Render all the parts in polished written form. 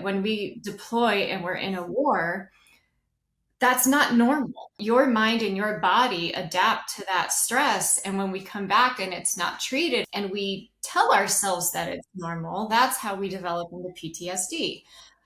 when we deploy and we're in a war, that's not normal. Your mind and your body adapt to that stress. And when we come back and it's not treated and we tell ourselves that it's normal, that's how we develop into PTSD.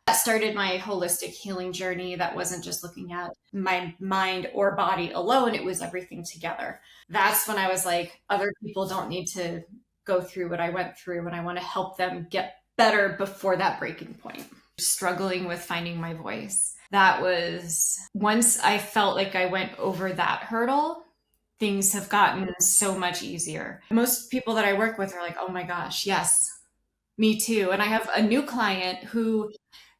That started my holistic healing journey. That wasn't just looking at my mind or body alone, it was everything together. That's when I was like, other people don't need to go through what I went through, and I want to help them get better before that breaking point. Struggling with finding my voice. That was once I felt like I went over that hurdle, things have gotten so much easier. Most people that I work with are like, oh my gosh, yes, me too. And I have a new client who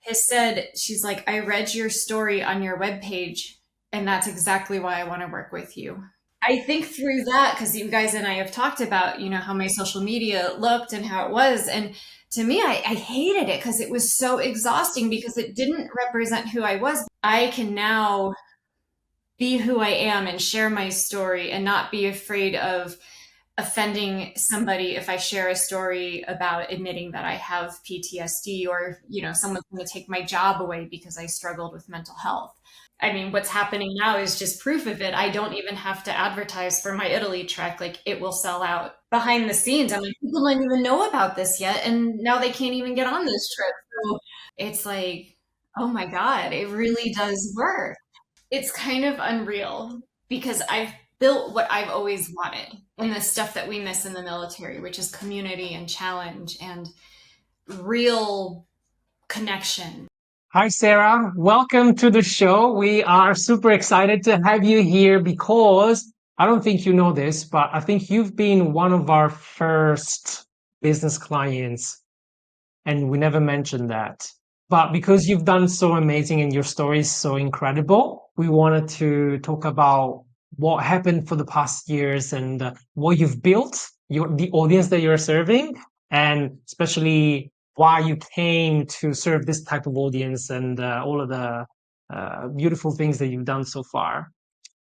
has said, she's like, I read your story on your webpage, and that's exactly why I want to work with you. I think through that, because you guys and I have talked about, how my social media looked and how it was. And to me, I hated it because it was so exhausting because it didn't represent who I was. I can now be who I am and share my story and not be afraid of offending somebody if I share a story about admitting that I have PTSD, or, someone's going to take my job away because I struggled with mental health. I mean, what's happening now is just proof of it. I don't even have to advertise for my Italy trek. Like, it will sell out behind the scenes. I'm like, people don't even know about this yet. And now they can't even get on this trip. So it's like, oh my God, it really does work. It's kind of unreal because I've built what I've always wanted and the stuff that we miss in the military, which is community and challenge and real connection. Hi, Sarah. Welcome to the show. We are super excited to have you here because I don't think you know this, but I think you've been one of our first business clients, and we never mentioned that. But because you've done so amazing and your story is so incredible, we wanted to talk about what happened for the past years and what you've built, the audience that you're serving, and especially why you came to serve this type of audience and all of the beautiful things that you've done so far.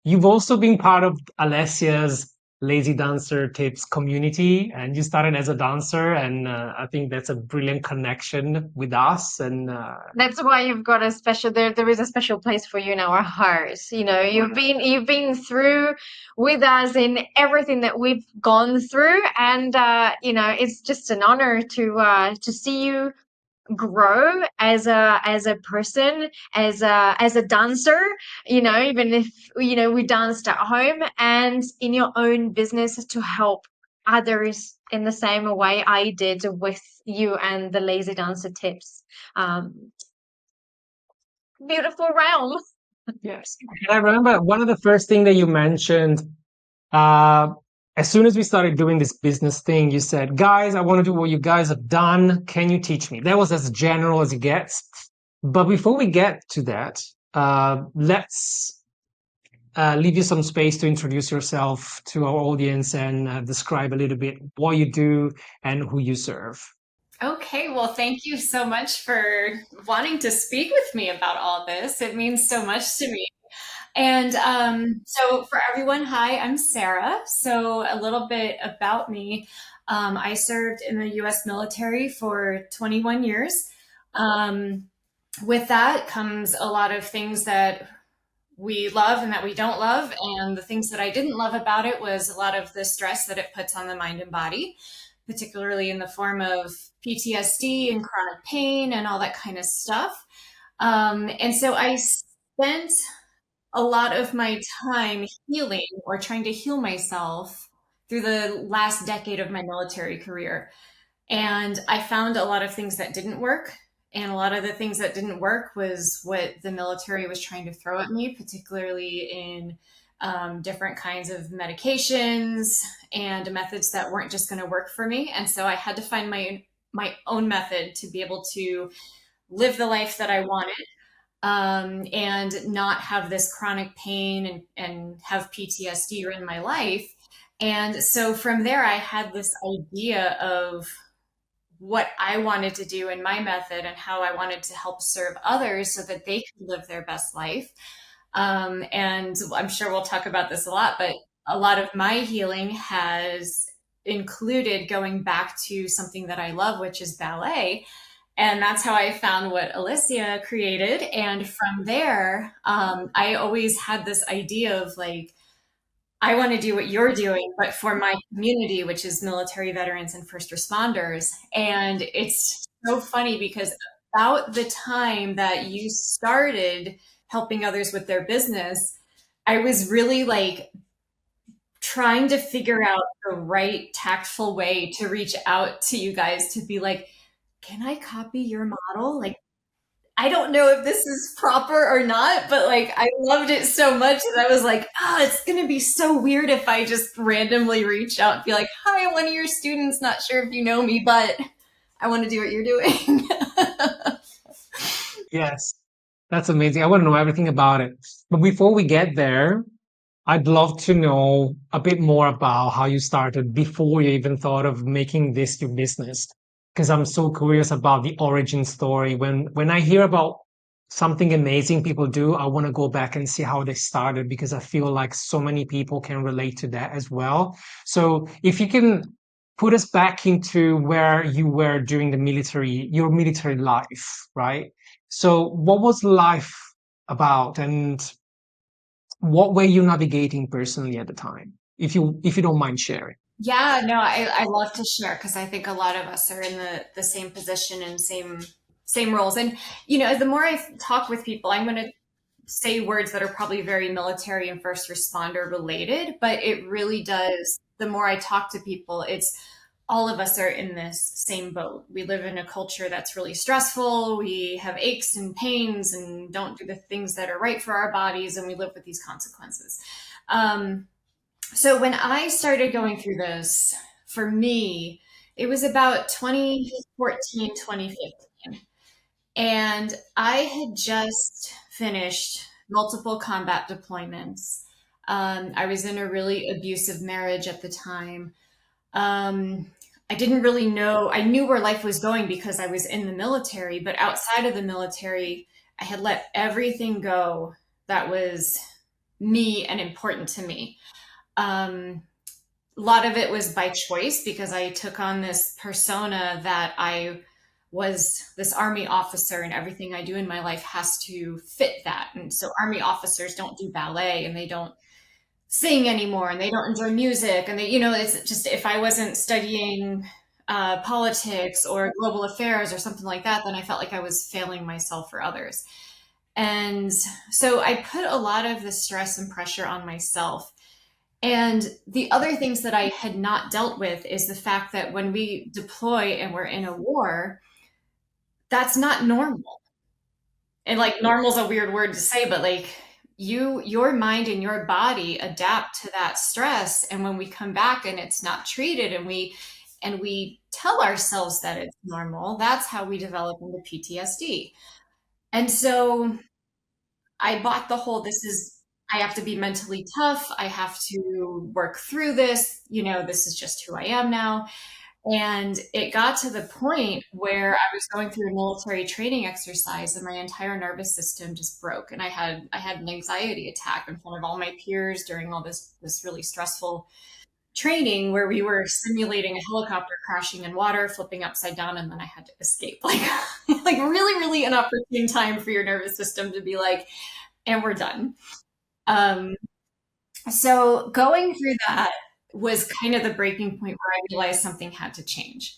You've also been part of Alessia's Lazy Dancer Tips community, and you started as a dancer, and I think that's a brilliant connection with us. And That's why you've got a special there is a special place for you in our hearts. You've been through with us in everything that we've gone through, and it's just an honor to see you grow as a person, as a dancer, even if we danced at home and in your own business, to help others in the same way I did with you and the Lazy Dancer Tips. Beautiful realm. yes, and I remember one of the first thing that you mentioned. Uh, as soon as we started doing this business thing, you said, guys, I want to do what you guys have done. Can you teach me? That was as general as it gets. But before we get to that, let's leave you some space to introduce yourself to our audience and describe a little bit what you do and who you serve. Okay, well, thank you so much for wanting to speak with me about all this. It means so much to me. And so, for everyone, hi, I'm Sarah. So, a little bit about me. I served in the US military for 21 years. Um, with that comes a lot of things that we love and that we don't love. And the things that I didn't love about it was a lot of the stress that it puts on the mind and body, particularly in the form of PTSD and chronic pain and all that kind of stuff. And so I spent a lot of my time healing or trying to heal myself through the last decade of my military career. And I found a lot of things that didn't work. And a lot of the things that didn't work was what the military was trying to throw at me, particularly in different kinds of medications and methods that weren't just going to work for me. And so I had to find my own method to be able to live the life that I wanted, and not have this chronic pain and have PTSD in my life. And so from there, I had this idea of what I wanted to do in my method and how I wanted to help serve others so that they could live their best life. And I'm sure we'll talk about this a lot, but a lot of my healing has included going back to something that I love, which is ballet. And that's how I found what Alessia created. And from there, I always had this idea of like, I want to do what you're doing, but for my community, which is military veterans and first responders. And it's so funny because about the time that you started helping others with their business, I was really like trying to figure out the right tactful way to reach out to you guys to be like, can I copy your model? Like, I don't know if this is proper or not, but like I loved it so much that I was like, oh, it's going to be so weird if I just randomly reach out and be like, hi, one of your students, not sure if you know me, but I want to do what you're doing. Yes, that's amazing. I want to know everything about it. But before we get there, I'd love to know a bit more about how you started before you even thought of making this your business. Because I'm so curious about the origin story. When I hear about something amazing people do, I want to go back and see how they started because I feel like so many people can relate to that as well. So if you can put us back into where you were during the military, your military life, right? So what was life about and what were you navigating personally at the time? If you don't mind sharing. Yeah, no, I love to share because I think a lot of us are in the same position and same roles. And you know, the more I talk with people, I'm going to say words that are probably very military and first responder related, but it really does. The more I talk to people, it's all of us are in this same boat. We live in a culture that's really stressful. We have aches and pains and don't do the things that are right for our bodies, and we live with these consequences. Um, so when I started going through this, for me, it was about 2014, 2015. And I had just finished multiple combat deployments. I was in a really abusive marriage at the time. Um, I didn't really know, I knew where life was going because I was in the military, but outside of the military, I had let everything go that was me and important to me. Um, a lot of it was by choice because I took on this persona that I was this army officer and everything I do in my life has to fit that. And so army officers don't do ballet and they don't sing anymore and they don't enjoy music and they, you know, it's just if I wasn't studying politics or global affairs or something like that, then I felt like I was failing myself or others. And so I put a lot of the stress and pressure on myself. And the other things that I had not dealt with is the fact that when we deploy and we're in a war, that's not normal. And like normal is a weird word to say, but like your mind and your body adapt to that stress. And when we come back and it's not treated and we tell ourselves that it's normal, that's how we develop into PTSD. And so I bought the whole this is I have to be mentally tough. I have to work through this. You know, this is just who I am now. And it got to the point where I was going through a military training exercise and my entire nervous system just broke. And I had an anxiety attack in front of all my peers during all this really stressful training where we were simulating a helicopter crashing in water, flipping upside down, and then I had to escape. Like like really, really an opportune time for your nervous system to be like, and we're done. Um, so going through that was kind of the breaking point where I realized something had to change.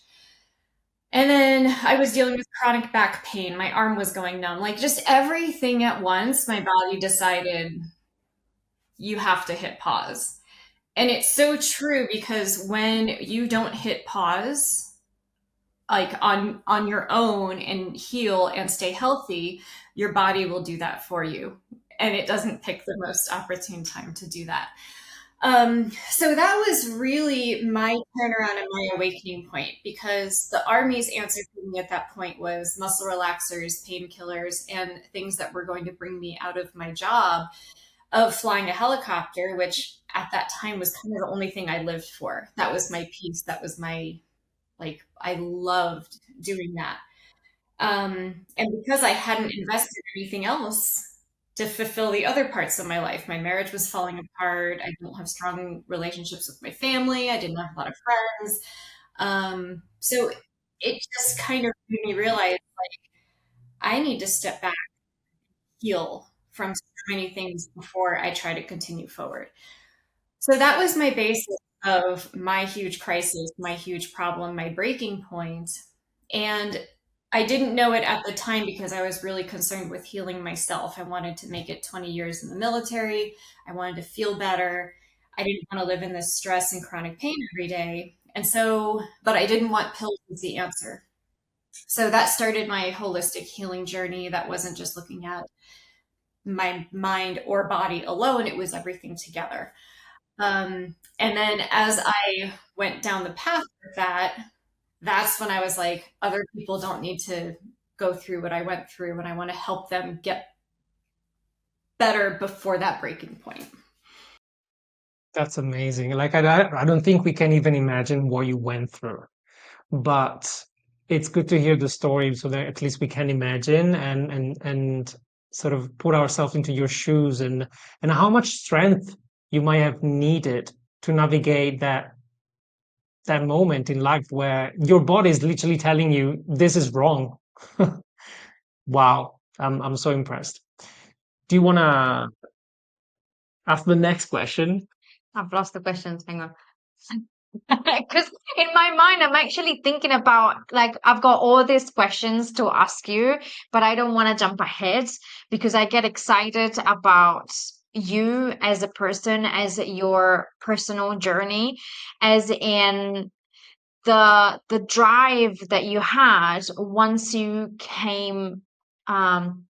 And then I was dealing with chronic back pain. My arm was going numb. Like just everything at once, my body decided you have to hit pause. And it's so true because when you don't hit pause, like on your own and heal and stay healthy, your body will do that for you. And it doesn't pick the most opportune time to do that. So that was really my turnaround and my awakening point because the Army's answer for me at that point was muscle relaxers, painkillers, and things that were going to bring me out of my job of flying a helicopter, which at that time was kind of the only thing I lived for. That was my peace. That was my, like, I loved doing that. And because I hadn't invested anything else to fulfill the other parts of my life, my marriage was falling apart. I don't have strong relationships with my family. I didn't have a lot of friends. So it just kind of made me realize I need to step back, heal from so many things before I try to continue forward. So that was my basis of my huge crisis, my huge problem, my breaking point. And I didn't know it at the time because I was really concerned with healing myself. I wanted to make it 20 years in the military. I wanted to feel better. I didn't want to live in this stress and chronic pain every day. And so, but I didn't want pills as the answer. So that started my holistic healing journey that wasn't just looking at my mind or body alone, it was everything together. And then as I went down the path with that, that's when I was like, other people don't need to go through what I went through, and I want to help them get better before that breaking point. That's amazing. Like I don't think we can even imagine what you went through, but it's good to hear the story so that at least we can imagine and sort of put ourselves into your shoes and how much strength you might have needed to navigate that moment in life where your body is literally telling you this is wrong. Wow, I'm so impressed. Do you want to ask the next question? I've lost the questions. Hang on. Because in my mind, I'm actually thinking about like I've got all these questions to ask you, but I don't want to jump ahead because I get excited about you as a person, as your personal journey, as in the drive that you had once you came um,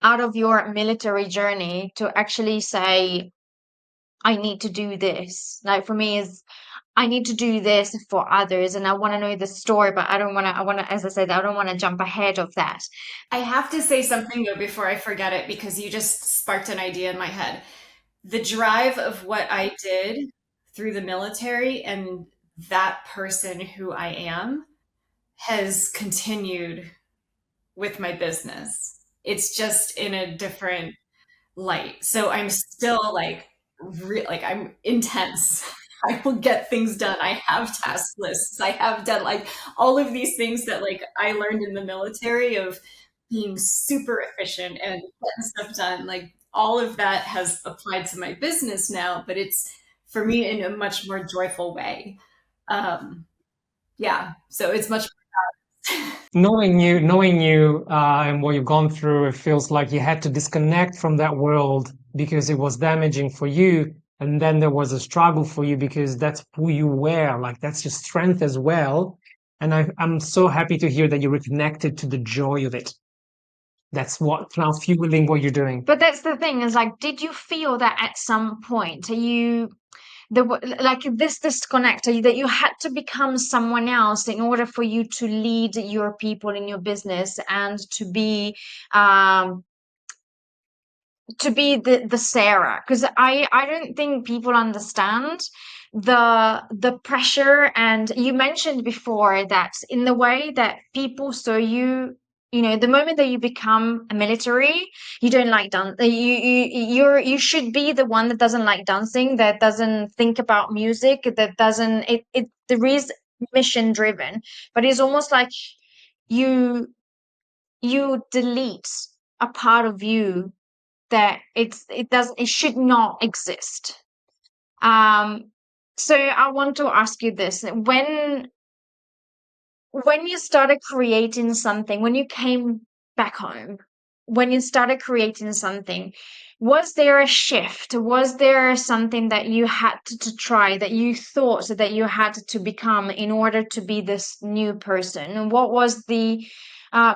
out of your military journey to actually say, I need to do this. Like for me, is I need to do this for others, and I want to know the story, but I don't want to. I want to, as I said, I don't want to jump ahead of that. I have to say something though before I forget it because you just sparked an idea in my head. The drive of what I did through the military and that person who I am has continued with my business. It's just in a different light. So I'm still like I'm intense. I will get things done. I have task lists. I have done like all of these things that like I learned in the military of being super efficient and getting stuff done. Like all of that has applied to my business now, but it's for me in a much more joyful way. Um, yeah, so it's much. Knowing you and what you've gone through, it feels like you had to disconnect from that world because it was damaging for you, and then there was a struggle for you because that's who you were. Like that's your strength as well. And I'm so happy to hear that you reconnected to the joy of it. That's what's now fueling what you're doing. But that's the thing is like, did you feel that at some point you the like this disconnect that you had to become someone else in order for you to lead your people in your business and um to be the Sarah, because I don't think people understand the pressure. And you mentioned before that in the way that people saw you, you know, the moment that you become a military, you don't like dance. You should be the one that doesn't like dancing, that doesn't think about music, that doesn't it there is mission driven, but it's almost like you you delete a part of you that it should not exist. Um, so I want to ask you this: when you started creating something, when you came back home, when you started creating something, was there a shift? Was there something that you had to try, that you thought that you had to become in order to be this new person? And what was the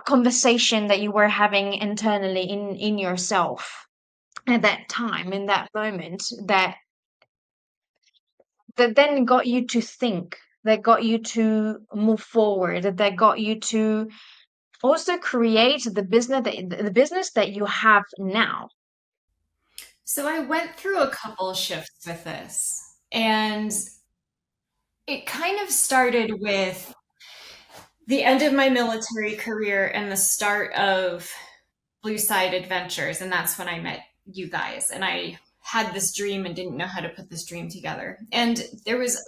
conversation that you were having internally in yourself at that time, in that moment, that then got you to think, that got you to move forward, that got you to also create the business that you have now? So I went through a couple shifts with this, and it kind of started with the end of my military career and the start of Blue Side Adventures. And that's when I met you guys. And I had this dream and didn't know how to put this dream together. And there was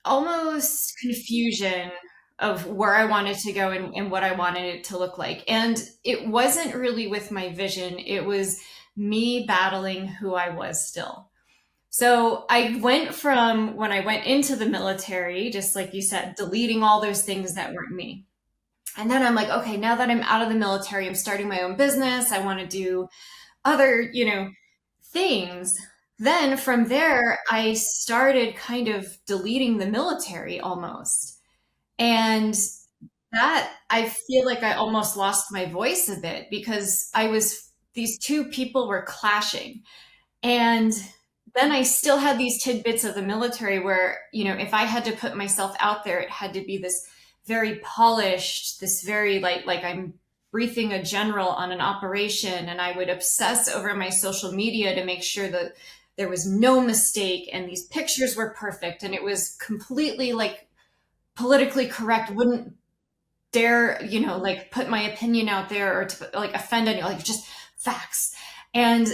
almost confusion of where I wanted to go and what I wanted it to look like. And it wasn't really with my vision, it was me battling who I was still. So I went from when I went into the military, just like you said, deleting all those things that weren't me. And then I'm like, okay, now that I'm out of the military, I'm starting my own business. I want to do other, things. Then from there, I started kind of deleting the military almost. And that I feel like I almost lost my voice a bit because these two people were clashing. And then I still had these tidbits of the military where, if I had to put myself out there, it had to be this very polished, this very like I'm briefing a general on an operation, and I would obsess over my social media to make sure that there was no mistake and these pictures were perfect and it was completely like politically correct, wouldn't dare, like put my opinion out there or to like offend anyone, like just facts. And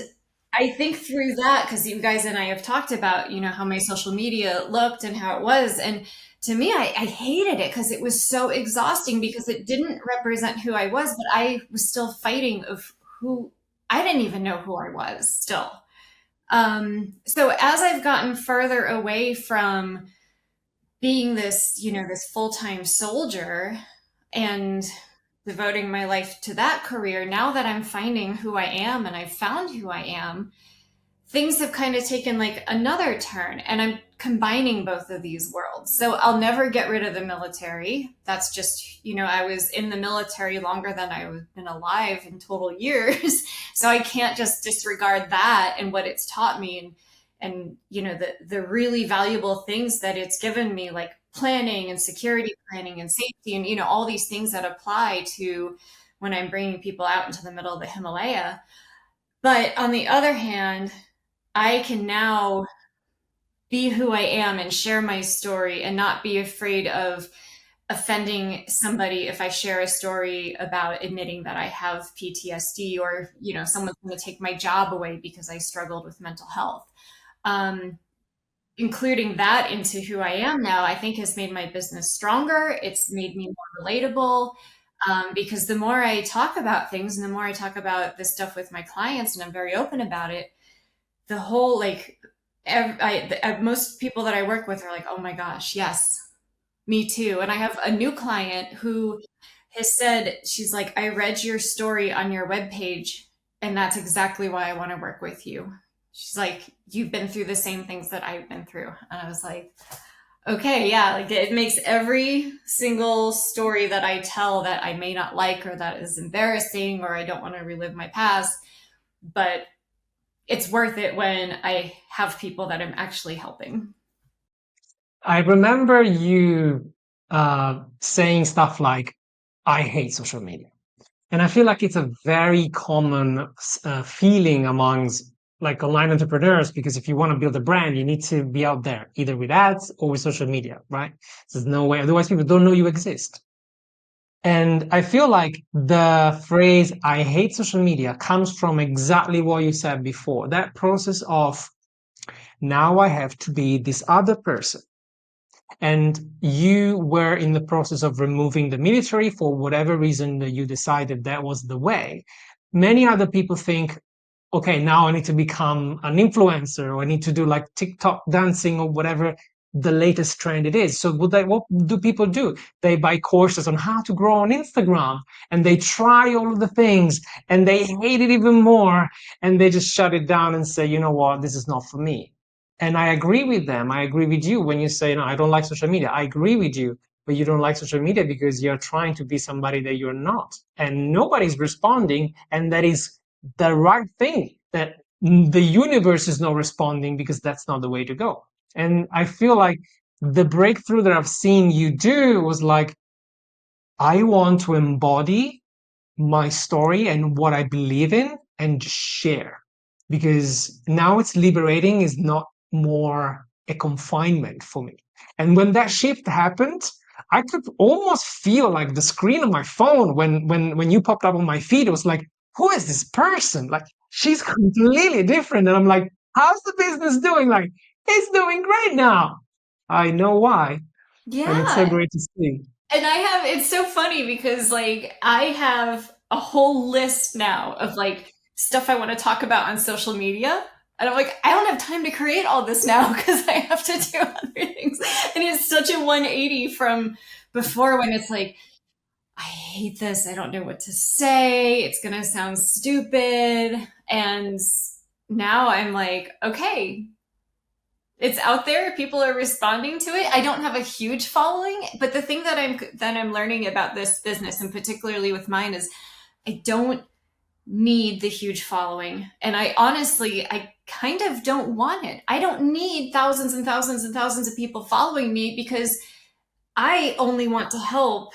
I think through that, because you guys and I have talked about, how my social media looked and how it was. And to me, I hated it because it was so exhausting because it didn't represent who I was, but I was still fighting of who I didn't even know who I was still. So as I've gotten further away from being this, this full-time soldier and devoting my life to that career, now that I'm finding who I am and I've found who I am, things have kind of taken like another turn and I'm combining both of these worlds. So I'll never get rid of the military. That's just, I was in the military longer than I've been alive in total years. So I can't just disregard that and what it's taught me and the really valuable things that it's given me, like planning and security planning and safety and all these things that apply to when I'm bringing people out into the middle of the Himalaya. But on the other hand, I can now be who I am and share my story and not be afraid of offending somebody if I share a story about admitting that I have PTSD or, someone's going to take my job away because I struggled with mental health. Um, Including that into who I am now, I think has made my business stronger. It's made me more relatable because the more I talk about things and the more I talk about this stuff with my clients and I'm very open about it, the whole like most people that I work with are like, oh my gosh, yes, me too. And I have a new client who has said, she's like, I read your story on your webpage, and that's exactly why I want to work with you. She's like, you've been through the same things that I've been through. And I was like, okay, yeah, like it makes every single story that I tell that I may not like or that is embarrassing or I don't want to relive my past, but it's worth it when I have people that I'm actually helping. I remember you saying stuff like, I hate social media. And I feel like it's a very common feeling amongst like online entrepreneurs, because if you want to build a brand, you need to be out there either with ads or with social media, right? There's no way. Otherwise, people don't know you exist. And I feel like the phrase, I hate social media, comes from exactly what you said before. That process of now I have to be this other person, and you were in the process of removing the military for whatever reason that you decided that was the way. Many other people think, okay, now I need to become an influencer or I need to do like TikTok dancing or whatever the latest trend it is. So what do people do? They buy courses on how to grow on Instagram and they try all of the things and they hate it even more and they just shut it down and say, you know what, this is not for me. And I agree with them. I agree with you when you say, no, I don't like social media. I agree with you, but you don't like social media because you're trying to be somebody that you're not. And nobody's responding. And that is the right thing, that the universe is not responding because that's not the way to go. And I feel like the breakthrough that I've seen you do was like, I want to embody my story and what I believe in and just share. Because now it's liberating, is not more a confinement for me. And when that shift happened, I could almost feel like the screen on my phone when you popped up on my feed, it was like, who is this person? Like she's completely different. And I'm like, how's the business doing? Like, it's doing great now. I know why, and it's so Yeah. great to see. And it's so funny because like I have a whole list now of like stuff I want to talk about on social media. And I'm like, I don't have time to create all this now because I have to do other things. And it's such a 180 from before when it's like, I hate this. I don't know what to say. It's going to sound stupid. And now I'm like, okay, it's out there, people are responding to it. I don't have a huge following, but the thing that I'm learning about this business, and particularly with mine, is I don't need the huge following. And I kind of don't want it. I don't need thousands and thousands and thousands of people following me because I only want to help.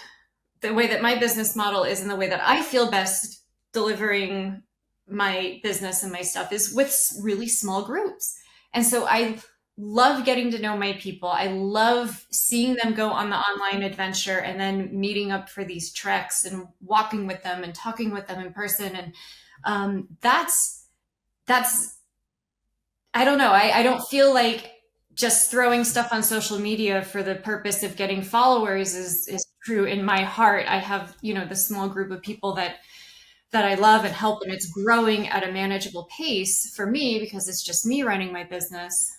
The way that my business model is and the way that I feel best delivering my business and my stuff is with really small groups. And so I love getting to know my people. I love seeing them go on the online adventure and then meeting up for these treks and walking with them and talking with them in person. And that's I don't know. I don't feel like just throwing stuff on social media for the purpose of getting followers is true in my heart. I have, the small group of people that I love and help, and it's growing at a manageable pace for me because it's just me running my business.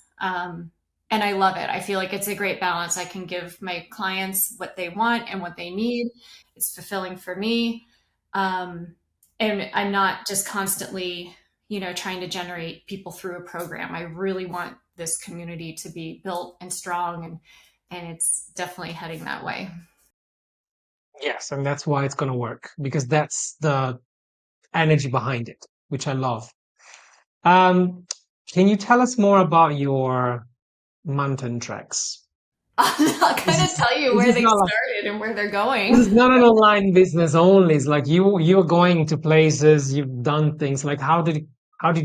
And I love it. I feel like it's a great balance. I can give my clients what they want and what they need. It's fulfilling for me. Um, and I'm not just constantly, trying to generate people through a program. I really want this community to be built and strong, and it's definitely heading that way. Yes, and that's why it's going to work because that's the energy behind it, which I love. Um, can you tell us more about your mountain treks? I'll kind of tell you This where is they not like started and where they're this going. is not an online business only. It's like you're going to places, you've done things. Like how did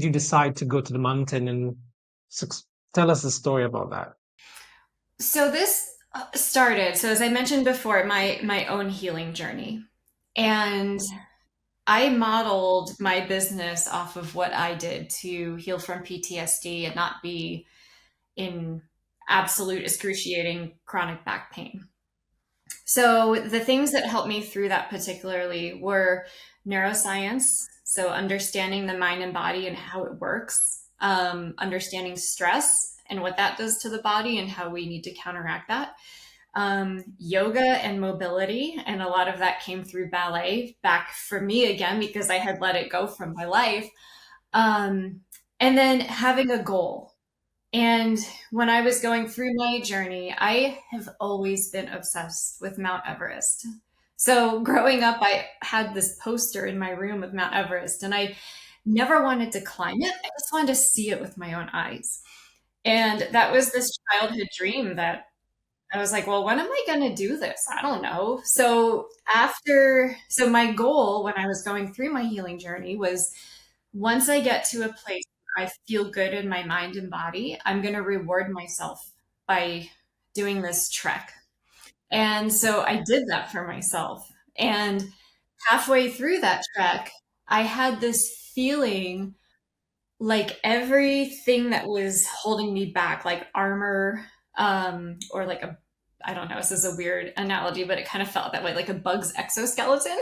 you decide to go to the mountain and suc tell us the story about that? So this started, so as I mentioned before, my own healing journey. And I modeled my business off of what I did to heal from PTSD and not be in absolute excruciating chronic back pain. So the things that helped me through that particularly were neuroscience, so understanding the mind and body and how it works, understanding stress and what that does to the body and how we need to counteract that. Yoga and mobility, and a lot of that came through ballet back for me again because I had let it go from my life. Um, and then having a goal. And when I was going through my journey, I have always been obsessed with Mount Everest. So growing up, I had this poster in my room of Mount Everest, and I never wanted to climb it. I just wanted to see it with my own eyes. And that was this childhood dream that I was like, well, when am I going to do this? I don't know. So my goal when I was going through my healing journey was once I get to a place where I feel good in my mind and body, I'm going to reward myself by doing this trek. And so I did that for myself. And halfway through that trek, I had this feeling like everything that was holding me back, like armor, or like I don't know, this is a weird analogy, but it kind of felt that way, like a bug's exoskeleton.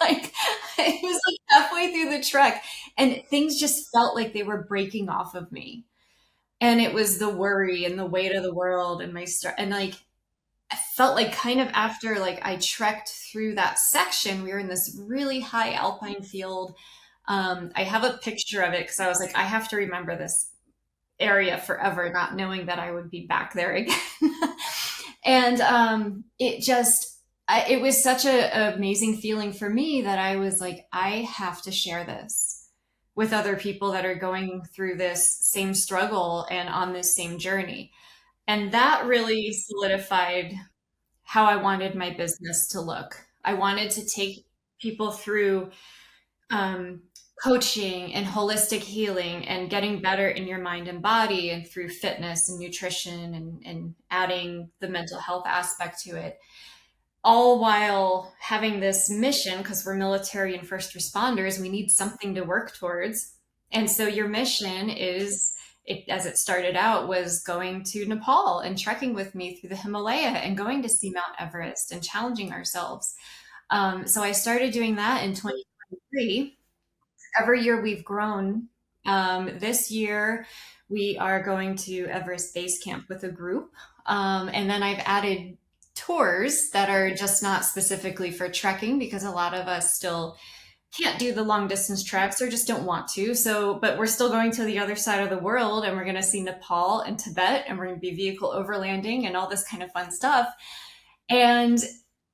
Like it was like halfway through the trek and things just felt like they were breaking off of me. And it was the worry and the weight of the world and and like I felt like kind of after like I trekked through that section, we were in this really high alpine field. I have a picture of it because I was like, I have to remember this area forever, not knowing that I would be back there again. And it was such an amazing feeling for me that I was like, I have to share this with other people that are going through this same struggle and on this same journey. And that really solidified how I wanted my business to look. I wanted to take people through um, coaching and holistic healing and getting better in your mind and body and through fitness and nutrition and adding the mental health aspect to it, all while having this mission because we're military and first responders, we need something to work towards. And so your mission is as it started out, was going to Nepal and trekking with me through the Himalaya and going to see Mount Everest and challenging ourselves. So I started doing that in 2023. Every year we've grown. This year we are going to Everest Base Camp with a group. And then I've added tours that are just not specifically for trekking, because a lot of us still can't do the long distance treks or just don't want to. So, but we're still going to the other side of the world, and we're going to see Nepal and Tibet, and we're going to be vehicle overlanding and all this kind of fun stuff. And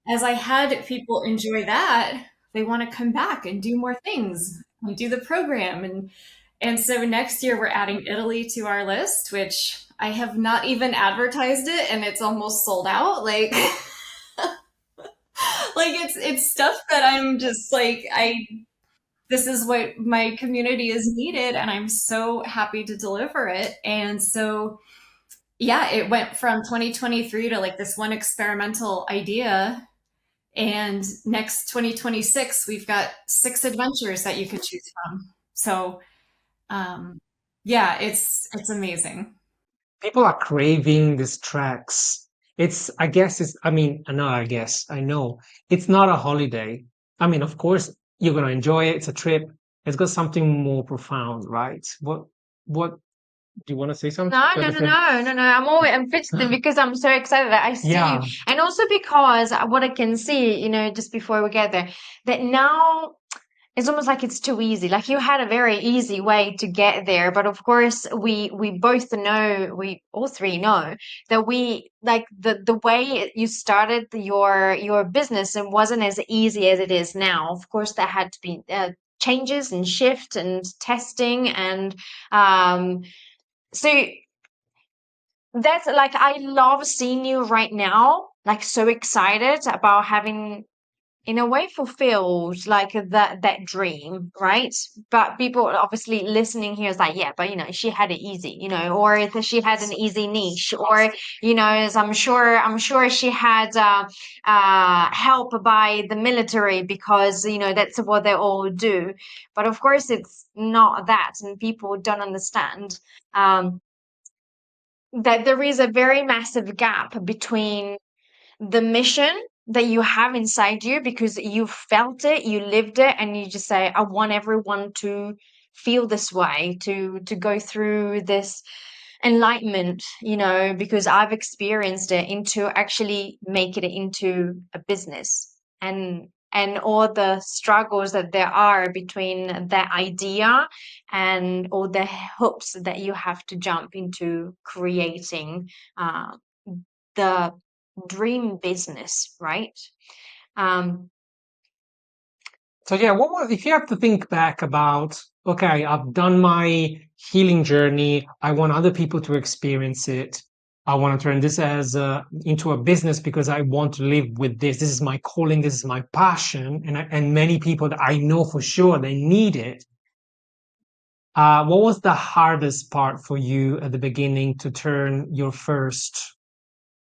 as I had people enjoy that, they want to come back and do more things and do the program. And so next year we're adding Italy to our list, which I have not even advertised it, and it's almost sold out. Like like it's stuff that I'm just like, I this is what my community is needed, and I'm so happy to deliver it. And so yeah, it went from 2023 to like this one experimental idea, and next 2026 we've got 6 adventures that you could choose from. So um yeah, it's amazing. People are craving these tracks. It's, I guess it's, I mean, not I guess, I know. It's not a holiday. I mean, of course, you're going to enjoy it. It's a trip. It's got something more profound, right? What, do you want to say something? No, Do you no, no, understand? no, no, no. I'm fidgeting because I'm so excited that I see you. Yeah. And also because what I can see, just before we get there, that now it's almost like it's too easy. Like you had a very easy way to get there, but of course we both know, we all three know that we like the way you started your business and wasn't as easy as it is now. Of course, there had to be changes and shift and testing and um so that's like I love seeing you right now, like so excited about having in a way fulfilled like that dream, right? But people obviously listening here is like, yeah, but she had it easy, or that she had an easy niche, or as I'm sure she had help by the military because that's what they all do. But of course it's not that, and people don't understand. Um, that there is a very massive gap between the mission that you have inside you because you felt it, you lived it, and you just say, I want everyone to feel this way, to go through this enlightenment, because I've experienced it, into actually make it into a business, and all the struggles that there are between that idea and all the hoops that you have to jump into creating uh, the dream business, right? Um, So yeah, what was, if you have to think back about, okay, I've done my healing journey. I want other people to experience it. I want to turn this as into a business because I want to live with this. This is my calling. This is my passion. And many people that I know for sure they need it. What was the hardest part for you at the beginning to turn your first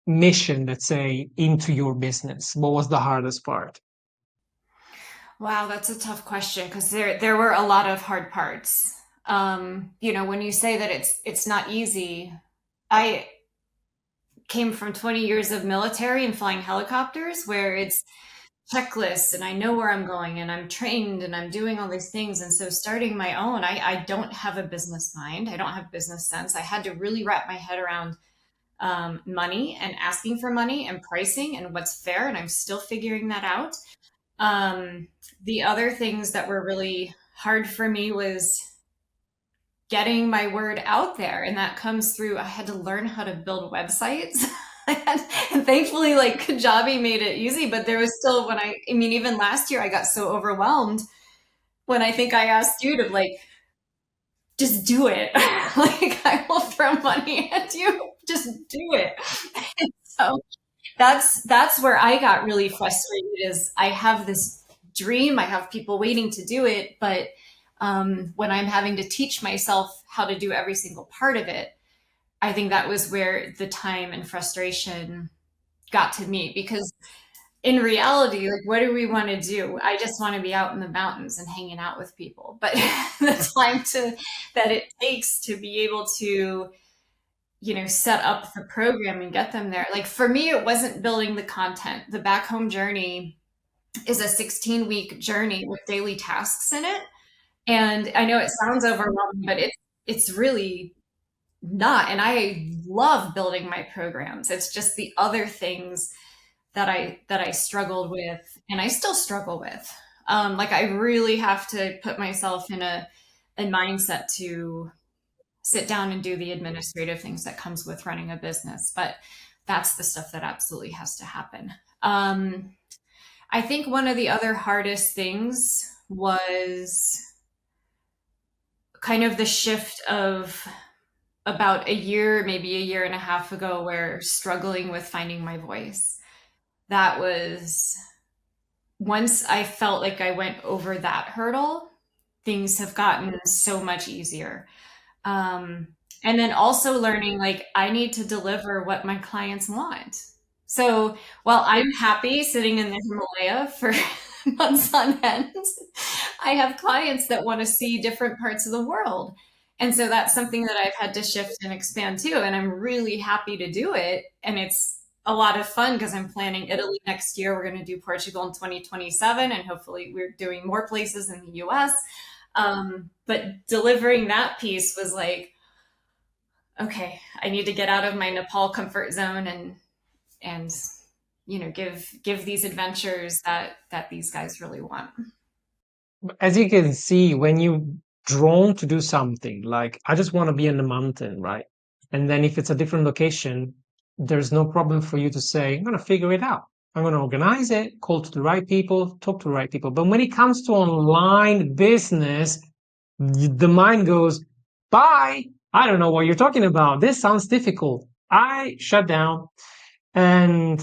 mission, let's say, into your business? What was the hardest part? Wow, that's a tough question, because there were a lot of hard parts. When you say that it's not easy, I came from 20 years of military and flying helicopters, where it's checklists and I know where I'm going and I'm trained and I'm doing all these things. And so starting my own, I don't have a business mind. I don't have business sense. I had to really wrap my head around money and asking for money and pricing and what's fair. And I'm still figuring that out. Um, the other things that were really hard for me was getting my word out there. And that comes through, I had to learn how to build websites. And thankfully, like Kajabi made it easy, but there was still, I mean, even last year, I got so overwhelmed when I think I asked you to like, just do it. Like, I will throw money at you, just do it. So that's where I got really frustrated, is I have this dream, I have people waiting to do it, but when I'm having to teach myself how to do every single part of it, I think that was where the time and frustration got to me, because in reality, like, what do we want to do? I just want to be out in the mountains and hanging out with people. But the time that it takes to be able to, set up the program and get them there. Like for me, it wasn't building the content. The back home journey is a 16-week journey with daily tasks in it. And I know it sounds overwhelming, but it's really not. And I love building my programs. It's just the other things that I struggled with, and I still struggle with. Like I really have to put myself in a mindset to sit down and do the administrative things that comes with running a business. But that's the stuff that absolutely has to happen. I think one of the other hardest things was kind of the shift of about a year, maybe a year and a half ago, where struggling with finding my voice. That was once I felt like I went over that hurdle, things have gotten so much easier. Um, and then also learning like I need to deliver what my clients want. So while I'm happy sitting in the Himalaya for months on end, I have clients that want to see different parts of the world. And so that's something that I've had to shift and expand too. And I'm really happy to do it. And it's a lot of fun because I'm planning Italy next year. We're going to do Portugal in 2027. And hopefully we're doing more places in the US. But delivering that piece was like, okay, I need to get out of my Nepal comfort zone and give these adventures that these guys really want. As you can see, when you drawn to do something, like I just want to be in the mountain, right? And then if it's a different location, there's no problem for you to say, I'm going to figure it out. I'm going to organize it, call to the right people, talk to the right people. But when it comes to online business, the mind goes, bye. I don't know what you're talking about. This sounds difficult. I shut down. And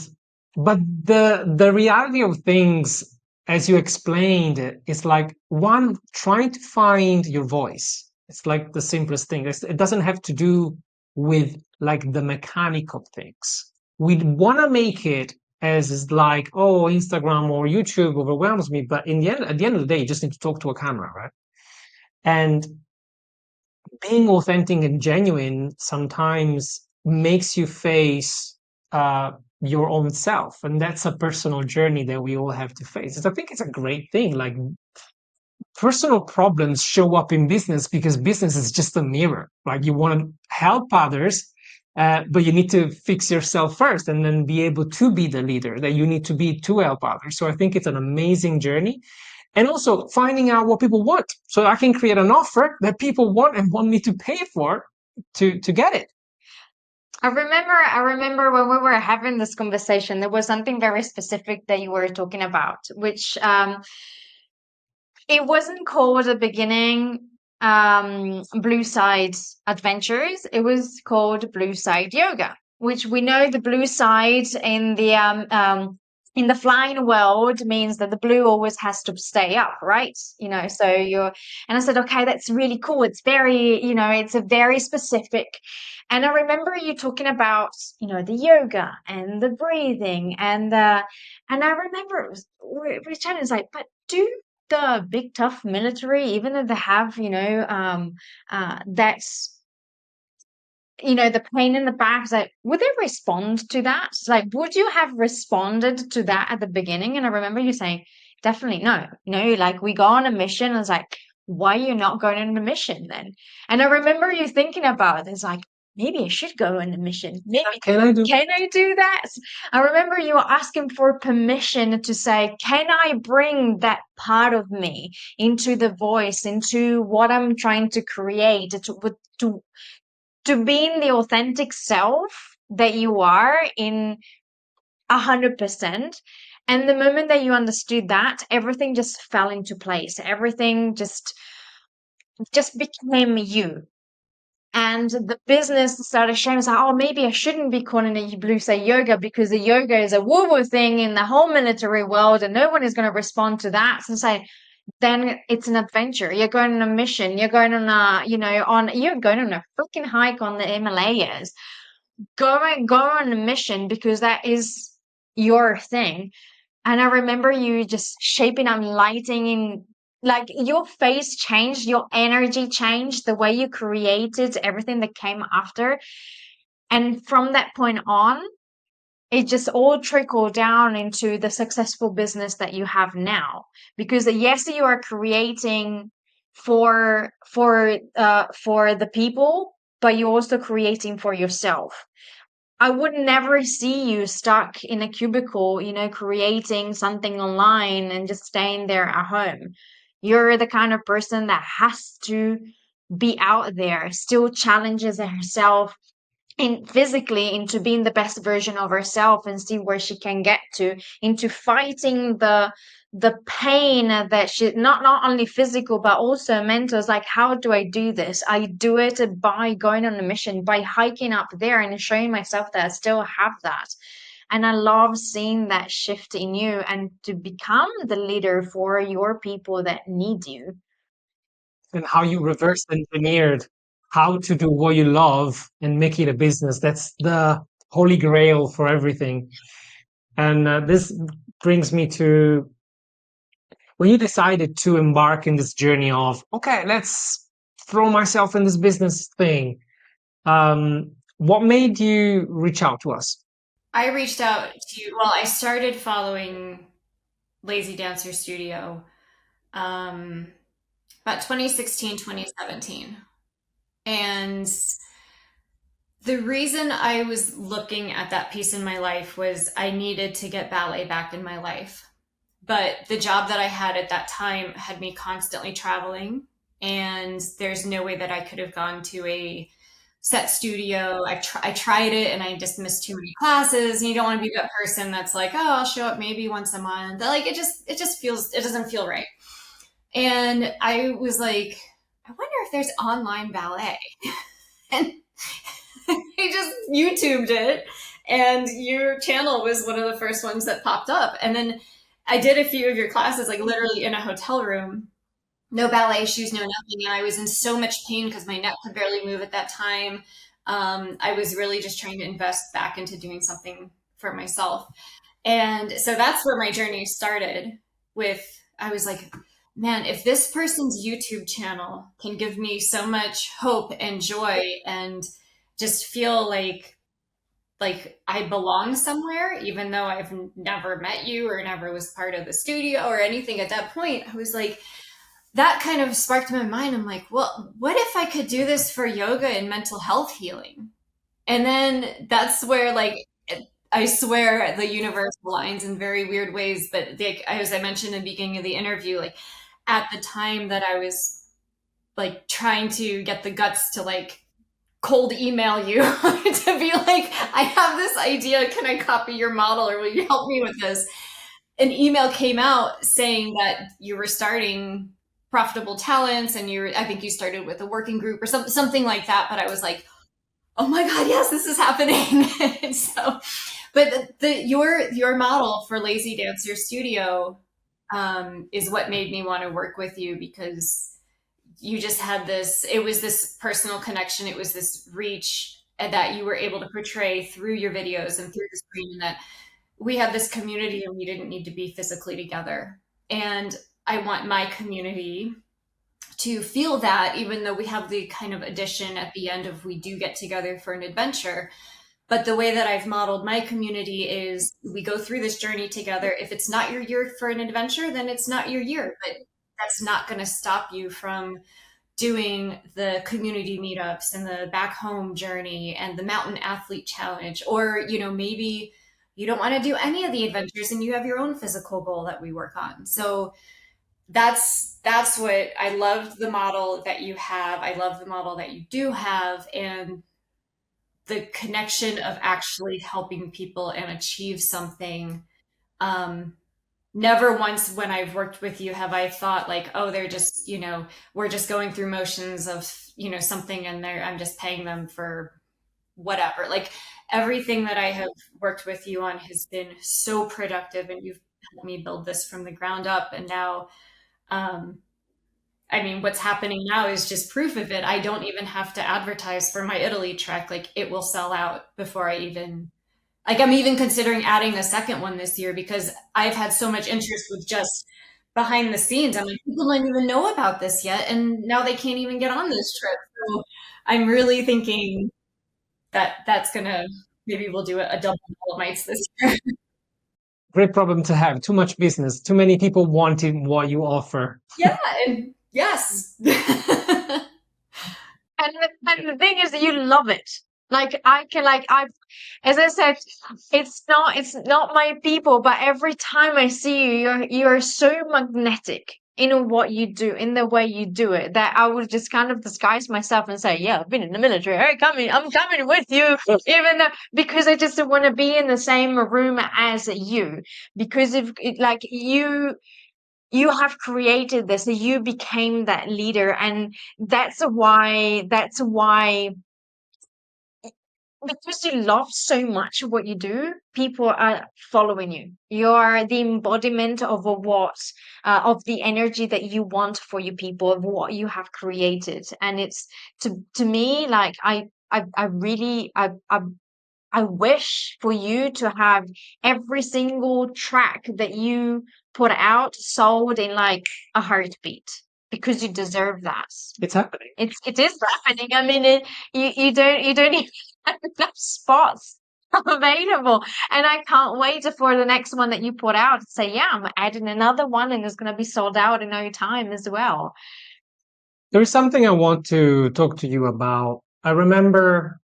but the reality of things, as you explained, is like one trying to find your voice. It's like the simplest thing. It doesn't have to do with like the mechanic of things. We want to make it as is like, oh, Instagram or YouTube overwhelms me, but at the end of the day, you just need to talk to a camera, right? And being authentic and genuine sometimes makes you face uh, your own self, and that's a personal journey that we all have to face. I think it's a great thing. Like personal problems show up in business because business is just a mirror. Like you want to help others, but you need to fix yourself first, and then be able to be the leader that you need to be to help others. So I think it's an amazing journey, and also finding out what people want so I can create an offer that people want and want me to pay for to get it. I remember when we were having this conversation, there was something very specific that you were talking about, which it wasn't called at the beginning Blue Side Adventures. It was called Blue Side Yoga, which we know the blue side in the flying world means that the blue always has to stay up, right? So and I said, okay, that's really cool. It's very, it's a very specific. And I remember you talking about, the yoga and the breathing and I remember we're chatting, it's like, but do the big tough military, even though they have, that's the pain in the back, is like, would they respond to that? It's like, would you have responded to that at the beginning? And I remember you saying, definitely no. Like we go on a mission, and it's like, why are you not going on a mission then? And I remember you thinking about it. It's like, maybe I should go on a mission. Maybe can I do that? I remember you were asking for permission to say, can I bring that part of me into the voice, into what I'm trying to create, to being the authentic self that you are in 100%. And the moment that you understood that, everything just fell into place. Everything just became you. And the business started showing us, like, oh, maybe I shouldn't be calling it Blue Say Yoga because the yoga is a woo-woo thing in the whole military world and no one is going to respond to that. So say, then it's an adventure. You're going on a mission. You're going on you're going on a freaking hike on the Himalayas. Go on a mission because that is your thing. And I remember you just shaping up lighting in, like your face changed, your energy changed, the way you created everything that came after. And from that point on, it just all trickled down into the successful business that you have now. Because yes, you are creating for the people, but you're also creating for yourself. I would never see you stuck in a cubicle, creating something online and just staying there at home. You're the kind of person that has to be out there, still challenges herself in physically into being the best version of herself and see where she can get to, into fighting the pain that she, not only physical but also mental. It's like, how do I do this? I do it by going on a mission, by hiking up there and showing myself that I still have that. And I love seeing that shift in you and to become the leader for your people that need you. And how you reverse engineered how to do what you love and make it a business. That's the holy grail for everything. And this brings me to when you decided to embark in this journey of, okay, let's throw myself in this business thing. What made you reach out to us? I reached out to, well, I started following Lazy Dancer Studio um, about 2016, 2017. And the reason I was looking at that piece in my life was I needed to get ballet back in my life. But the job that I had at that time had me constantly traveling, and there's no way that I could have gone to a set studio. I tried it and I just missed too many classes. And you don't want to be that person that's like, oh, I'll show up maybe once a month. Like it just feels, it doesn't feel right. And I was like, I wonder if there's online ballet. And I just YouTubed it, and your channel was one of the first ones that popped up. And then I did a few of your classes, like literally in a hotel room, no ballet shoes, no nothing. And I was in so much pain because my neck could barely move at that time. I was really just trying to invest back into doing something for myself. And so that's where my journey started with, I was like, man, if this person's YouTube channel can give me so much hope and joy and just feel like I belong somewhere, even though I've never met you or never was part of the studio or anything at that point, I was like, that kind of sparked my mind. I'm like, well, what if I could do this for yoga and mental health healing? And then that's where, like, I swear the universe aligns in very weird ways. But as I mentioned in the beginning of the interview, like at the time that I was like trying to get the guts to like cold email you to be like, I have this idea. Can I copy your model or will you help me with this? An email came out saying that you were starting Profitable Talents and I think you started with a working group or something like that. But I was like, oh my God, yes, this is happening. And so, but your model for Lazy Dancer Studio is what made me want to work with you because you just had this, it was this personal connection, it was this reach that you were able to portray through your videos and through the screen, and that we had this community and we didn't need to be physically together. And I want my community to feel that, even though we have the kind of addition at the end of we do get together for an adventure. But the way that I've modeled my community is we go through this journey together. If it's not your year for an adventure, then it's not your year. But that's not going to stop you from doing the community meetups and the back home journey and the mountain athlete challenge. Or, maybe you don't want to do any of the adventures and you have your own physical goal that we work on. So that's what I loved, the model that you have. I love the model that you do have, and the connection of actually helping people and achieve something. Um, Never once when I've worked with you have I thought like, oh, they're just, we're just going through motions of, something, and I'm just paying them for whatever. Like everything that I have worked with you on has been so productive, and you've helped me build this from the ground up. And now, um, I mean, what's happening now is just proof of it. I don't even have to advertise for my Italy trek. Like it will sell out before I even Like I'm even considering adding a second one this year because I've had so much interest with just behind the scenes. I'm like, people don't even know about this yet, and now they can't even get on this trip. So I'm really thinking that that's gonna maybe we'll do a double Dolomites this year. Great problem to have. Too much business. Too many people wanting what you offer. Yeah, and yes. And the thing is that you love it. Like I can like I as I said, it's not my people, but every time I see you, you're so magnetic in what you do, in the way you do it, that I would just kind of disguise myself and say, yeah, I've been in the military. Hey, I'm coming with you, even though because I just don't want to be in the same room as you. Because if it, like you have created this, you became that leader, and that's why because you love so much what you do, people are following you. You're the embodiment of of the energy that you want for your people, of what you have created. And it's to me like I really I wish for you to have every single track that you put out sold in like a heartbeat, because you deserve that. It's happening. It is happening. I mean, you don't even have enough spots available, and I can't wait for the next one that you put out to say, yeah, I'm adding another one, and it's going to be sold out in no time as well. There is something I want to talk to you about. I remember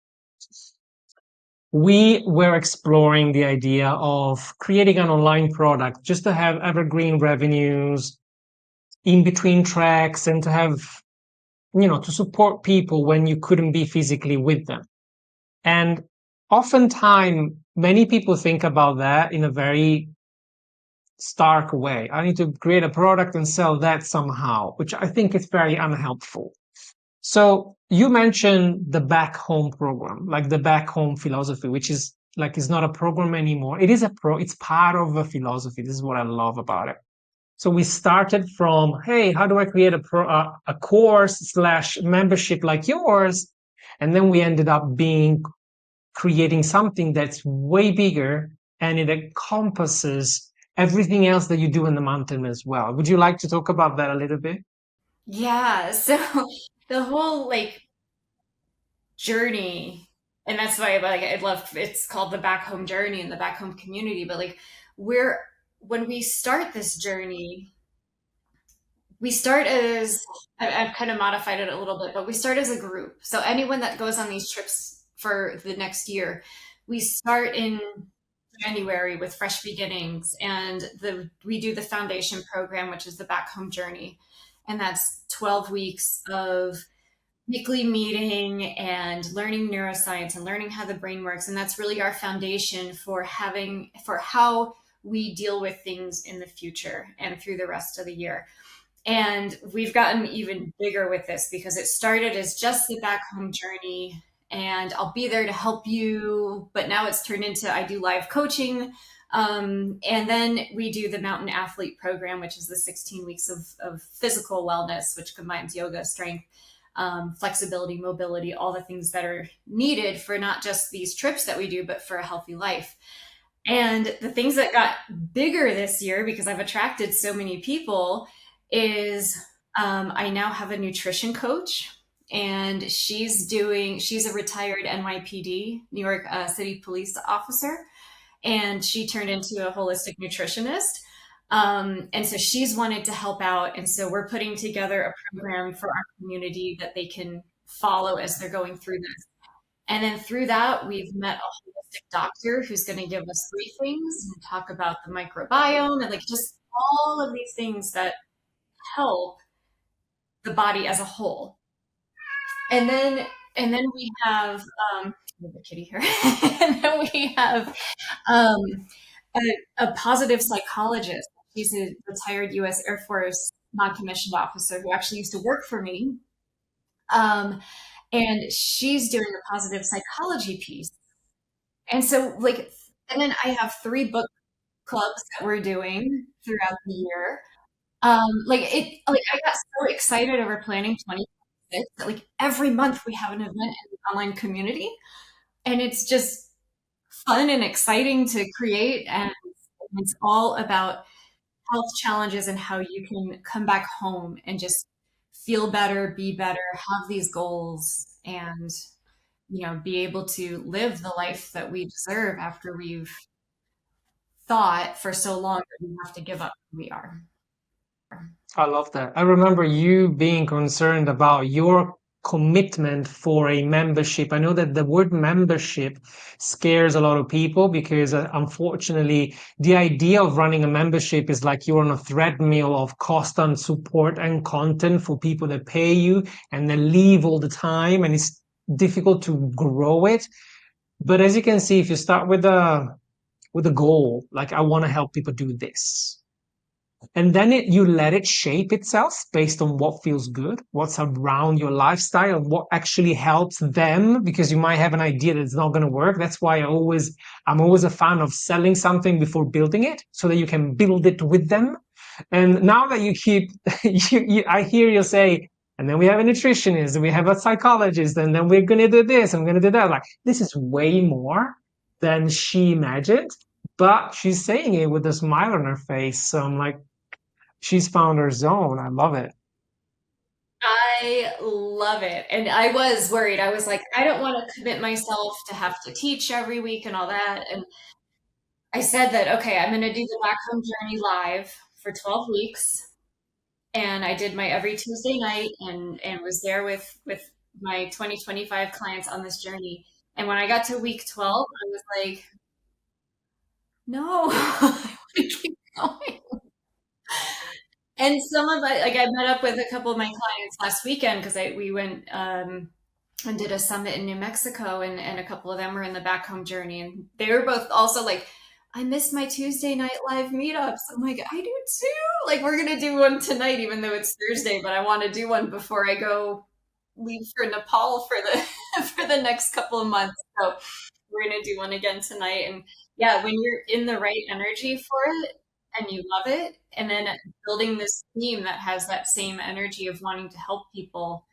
we were exploring the idea of creating an online product just to have evergreen revenues in between tracks and to have, to support people when you couldn't be physically with them. And oftentimes, many people think about that in a very stark way. I need to create a product and sell that somehow, which I think is very unhelpful. So you mentioned the back home program, like the back home philosophy, which is like it's not a program anymore. It is it's part of a philosophy. This is what I love about it. So we started from, hey, how do I create a course slash membership like yours? And then we ended up creating something that's way bigger, and it encompasses everything else that you do in the mountain as well. Would you like to talk about that a little bit? Yeah, so the whole like journey, and that's why like I love it's called the back home journey and the back home community, but like we're when we start this journey, we start as I've kind of modified it a little bit, but we start as a group. So anyone that goes on these trips for the next year, we start in January with fresh beginnings, and we do the foundation program, which is the back home journey, and that's 12 weeks of weekly meeting and learning neuroscience and learning how the brain works, and that's really our foundation for how we deal with things in the future and through the rest of the year. And we've gotten even bigger with this because it started as just the back home journey and I'll be there to help you. But now it's turned into I do live coaching. And then we do the Mountain Athlete Program, which is the 16 weeks of physical wellness, which combines yoga, strength, flexibility, mobility, all the things that are needed for not just these trips that we do, but for a healthy life. And the things that got bigger this year, because I've attracted so many people, is I now have a nutrition coach, and she's a retired NYPD, New York City police officer, and she turned into a holistic nutritionist. And so she's wanted to help out. And so we're putting together a program for our community that they can follow as they're going through this. And then through that, we've met a holistic doctor who's going to give us three things and talk about the microbiome and like just all of these things that help the body as a whole. And then we have the kitty here. And then we have um, a positive psychologist. She's a retired U.S. Air Force non-commissioned officer who actually used to work for me. And she's doing a positive psychology piece. And so, like, and then I have three book clubs that we're doing throughout the year. Like I got so excited over planning 2026 that like every month we have an event in the online community, and it's just fun and exciting to create, and it's all about health challenges and how you can come back home and just feel better, be better, have these goals, and be able to live the life that we deserve after we've thought for so long that we have to give up who we are. I love that. I remember you being concerned about your commitment for a membership. I know that the word membership scares a lot of people because unfortunately, the idea of running a membership is like you're on a treadmill of constant support and content for people that pay you and then leave all the time, and it's difficult to grow it. But as you can see, if you start with a goal, like I want to help people do this, and then you let it shape itself based on what feels good, what's around your lifestyle, and what actually helps them, because you might have an idea that it's not going to work. That's why I'm always a fan of selling something before building it so that you can build it with them. And now that you keep, I hear you say, and then we have a nutritionist, we have a psychologist, and then we're going to do this, and we're going to do that. Like, this is way more than she imagined, but she's saying it with a smile on her face. So I'm like, she's found her zone. I love it. I love it. And I was worried. I was like, I don't want to commit myself to have to teach every week and all that. And I said that, okay, I'm going to do the back home journey live for 12 weeks. And I did my every Tuesday night and was there with my 2025 clients on this journey. And when I got to week 12, I was like, no, I want to keep going. And some of my, like I met up with a couple of my clients last weekend because we went and did a summit in New Mexico, and a couple of them were in the back home journey, and they were both also like, I miss my Tuesday night live meetups. I'm like, I do too. Like we're gonna do one tonight, even though it's Thursday, but I want to do one before I go leave for Nepal for the for the next couple of months. So we're gonna do one again tonight. And yeah, when you're in the right energy for it and you love it, and then building this team that has that same energy of wanting to help people,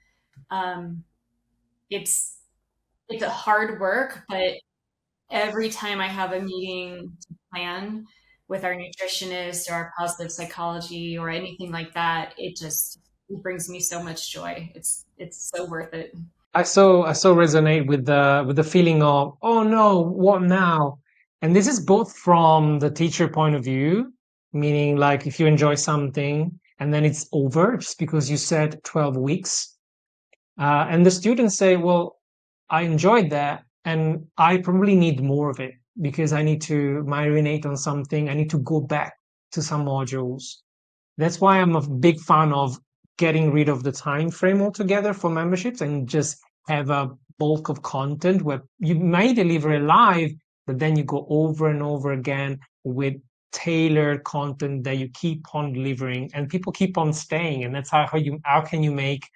um, it's it's a hard work, but every time I have a meeting to plan with our nutritionist or our positive psychology or anything like that, it brings me so much joy. It's so worth it. I so resonate with the feeling of, oh no, what now? And this is both from the teacher point of view, meaning like if you enjoy something and then it's over just because you said 12 weeks. And the students say, well, I enjoyed that and I probably need more of it because I need to marinate on something. I need to go back to some modules. That's why I'm a big fan of getting rid of the time frame altogether for memberships and just have a bulk of content where you may deliver it live, but then you go over and over again with tailored content that you keep on delivering and people keep on staying. And that's how can you make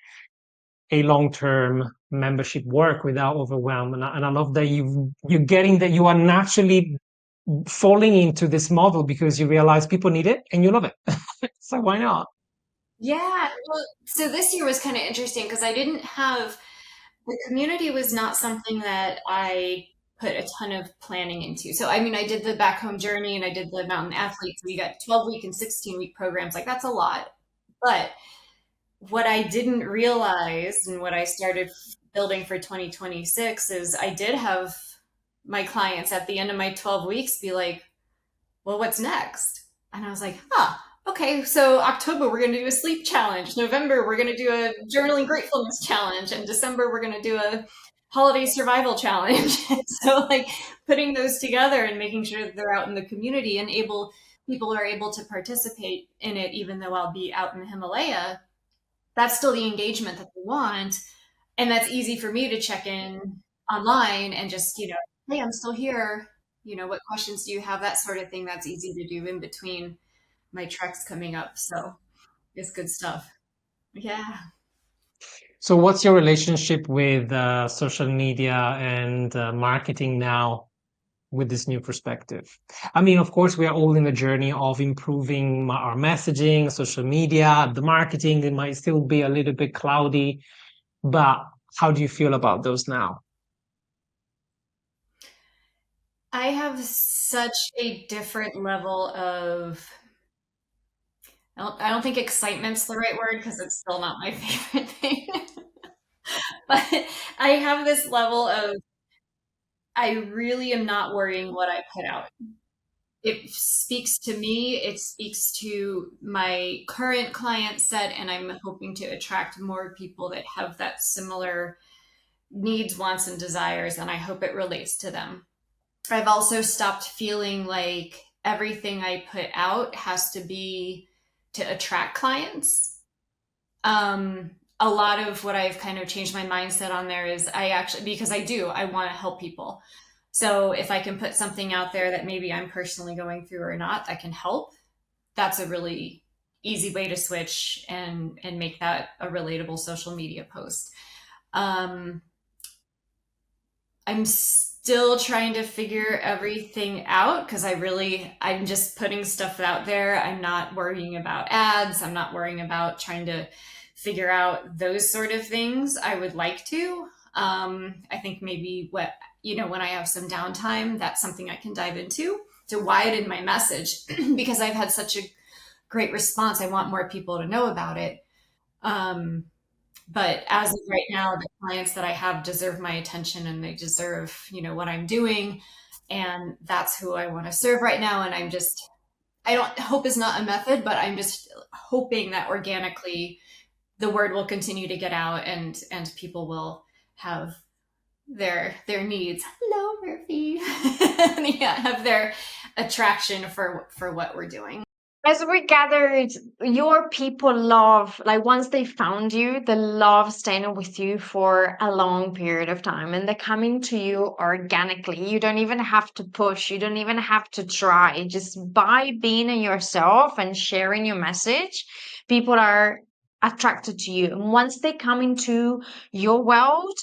a long-term membership work without overwhelm. And I love that you're getting that you are naturally falling into this model because you realize people need it and you love it. So why not? Yeah. Well, so this year was kind of interesting because I didn't have the community was not something that I put a ton of planning into. So, I mean, I did the back home journey and I did the mountain athletes. We got 12-week and 16-week programs. Like, that's a lot. But what I didn't realize and what I started building for 2026 is I did have my clients at the end of my 12 weeks be like, well, what's next? And I was like, huh, okay, so October, we're going to do a sleep challenge. November, we're going to do a journaling gratefulness challenge. And December, we're going to do a holiday survival challenge. So, like, putting those together and making sure that they're out in the community and people are able to participate in it, even though I'll be out in the Himalaya, that's still the engagement that they want. And that's easy for me to check in online and just, hey, I'm still here. What questions do you have? That sort of thing. That's easy to do in between my treks coming up. So it's good stuff. Yeah. So what's your relationship with social media and marketing now with this new perspective? I mean, of course, we are all in the journey of improving our messaging, social media, the marketing. It might still be a little bit cloudy, but how do you feel about those now? I have such a different level of, I don't think excitement's the right word because it's still not my favorite thing. But I have this level of, I really am not worrying what I put out. It speaks to me, it speaks to my current client set, and I'm hoping to attract more people that have that similar needs, wants, and desires, and I hope it relates to them. I've also stopped feeling like everything I put out has to be to attract clients. A lot of what I've kind of changed my mindset on there is I actually, because I want to help people. So if I can put something out there that maybe I'm personally going through or not that can help, that's a really easy way to switch and make that a relatable social media post. Um, I'm still trying to figure everything out because I'm just putting stuff out there. I'm not worrying about ads. I'm not worrying about trying to figure out those sort of things. I would like to. I think maybe when I have some downtime, that's something I can dive into to widen my message because I've had such a great response. I want more people to know about it. Um, but as of right now, the clients that I have deserve my attention and they deserve, what I'm doing. And that's who I want to serve right now. And I don't, hope is not a method, but I'm just hoping that organically the word will continue to get out and people will have their needs. Hello, Murphy. Yeah, have their attraction for what we're doing. As we gathered, your people love, like once they found you, they love staying with you for a long period of time and they're coming to you organically. You don't even have to push, you don't even have to try. Just by being yourself and sharing your message, people are attracted to you. And once they come into your world,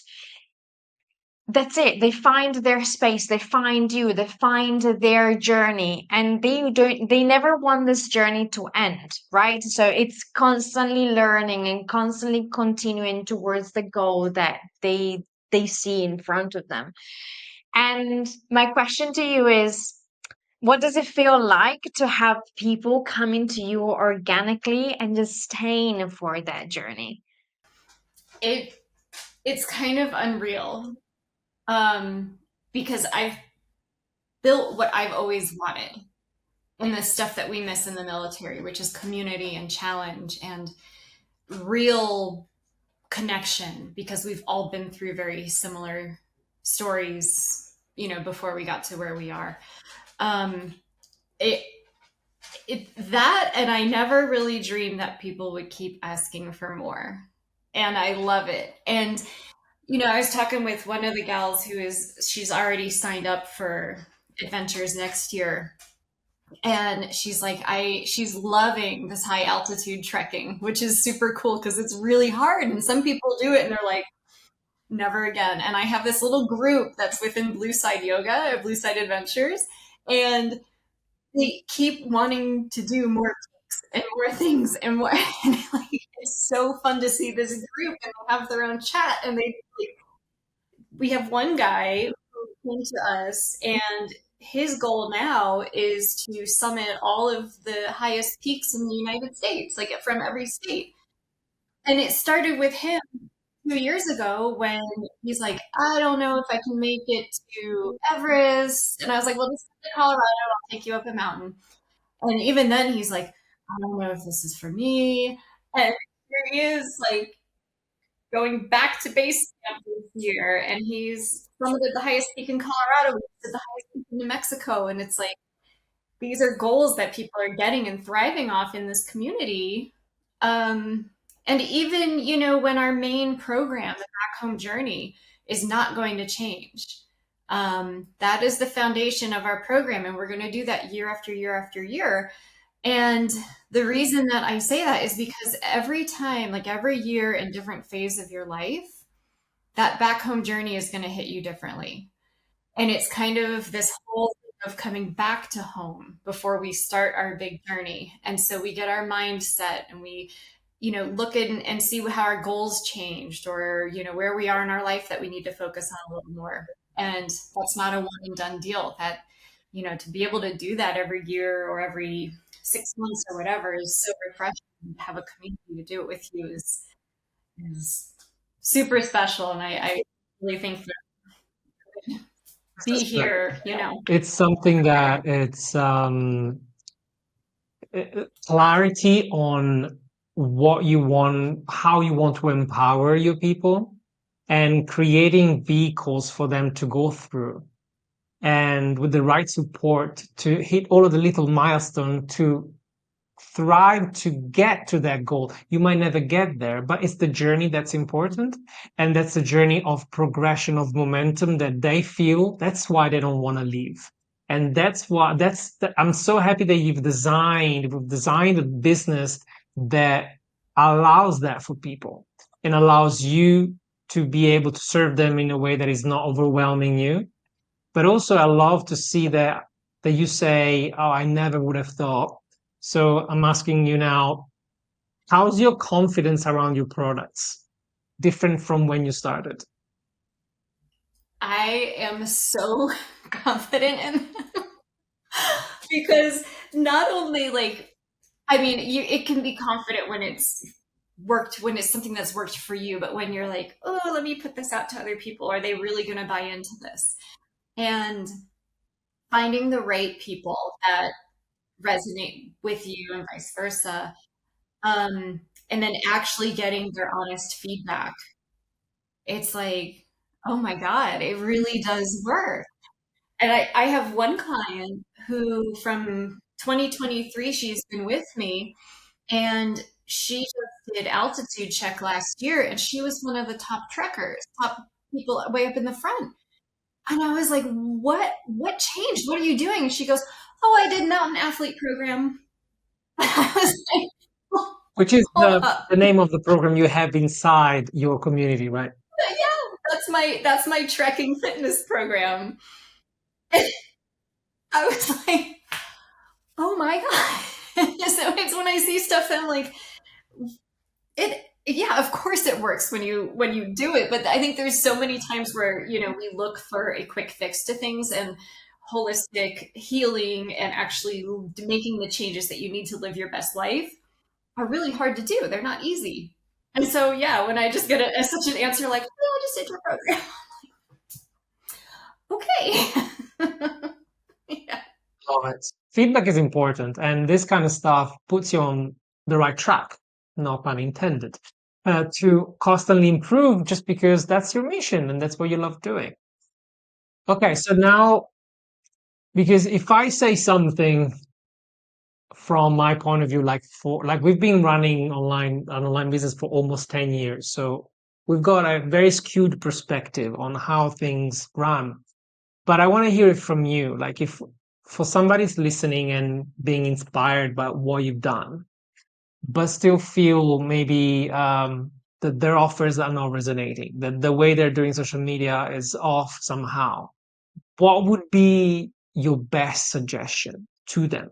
that's it. They find their space, they find you, they find their journey, and they never want this journey to end, right? So it's constantly learning and constantly continuing towards the goal that they see in front of them. And my question to you is, what does it feel like to have people coming to you organically and just staying for that journey? It it's kind of unreal. Um, because I've built what I've always wanted and the stuff that we miss in the military, which is community and challenge and real connection, because we've all been through very similar stories, before we got to where we are. Um, it, that, and I never really dreamed that people would keep asking for more. And I love it. And, I was talking with one of the gals she's already signed up for adventures next year. And she's like, she's loving this high altitude trekking, which is super cool because it's really hard. And some people do it and they're like, never again. And I have this little group that's within Blue Side Yoga, Blue Side Adventures, and they keep wanting to do more takes and more things and more. And like, it's so fun to see this group and they have their own chat and we have one guy who came to us and his goal now is to summit all of the highest peaks in the United States, like from every state. And it started with him 2 years ago when he's like, I don't know if I can make it to Everest. And I was like, well, just come to Colorado, I'll take you up a mountain. And even then, he's like, I don't know if this is for me. And here he is, like, going back to base camp this year. And he's summited the highest peak in Colorado, he's at the highest peak in New Mexico. And it's like, these are goals that people are getting and thriving off in this community. Um, and even, when our main program, the Back Home Journey, is not going to change. That is the foundation of our program, and we're going to do that year after year after year. And the reason that I say that is because every time, like every year in different phase of your life, that back home journey is going to hit you differently. And it's kind of this whole thing of coming back to home before we start our big journey. And so we get our mind set and we, look at and see how our goals changed or, where we are in our life that we need to focus on a little more. And that's not a one and done deal. That, to be able to do that every year or every 6 months or whatever is so refreshing. Have a community to do it with you is super special. And I really think that be here, It's something that it's clarity on what you want, how you want to empower your people, and creating vehicles for them to go through. And with the right support to hit all of the little milestones to thrive to get to that goal. You might never get there, but it's the journey that's important. And that's the journey of progression, of momentum that they feel. That's why they don't want to leave. And that's why I'm so happy that we've designed a business that allows that for people and allows you to be able to serve them in a way that is not overwhelming you. But also I love to see that you say, oh, I never would have thought. So I'm asking you now, how's your confidence around your products different from when you started? I am so confident in because not only like, I mean, it can be confident when it's something that's worked for you, but when you're like, oh, let me put this out to other people, are they really going to buy into this? And finding the right people that resonate with you and vice versa. And then actually getting their honest feedback. It's like, oh my God, it really does work. And I have one client who from 2023, she's been with me, and she just did altitude check last year, and she was one of the top trekkers, top people way up in the front. And I was like, what changed? What are you doing? And she goes, oh, I did mountain athlete program. I was like, Which is hold up. the name of the program you have inside your community, right? Yeah, that's my trekking fitness program. I was like, oh my God. So it's when I see stuff that I'm like, yeah, of course it works when you do it. But I think there's so many times where, we look for a quick fix to things, and holistic healing and actually making the changes that you need to live your best life are really hard to do. They're not easy. And so, yeah, when I just get such an answer like, oh, I just did your program. Okay. Yeah. Love it. Feedback is important, and this kind of stuff puts you on the right track, no pun intended, to constantly improve just because that's your mission and that's what you love doing. Okay, so now, because if I say something from my point of view, like we've been running an online business for almost 10 years, so we've got a very skewed perspective on how things run. But I want to hear it from you. Like if for somebody's listening and being inspired by what you've done, but still feel maybe that their offers are not resonating, that the way they're doing social media is off somehow, what would be your best suggestion to them?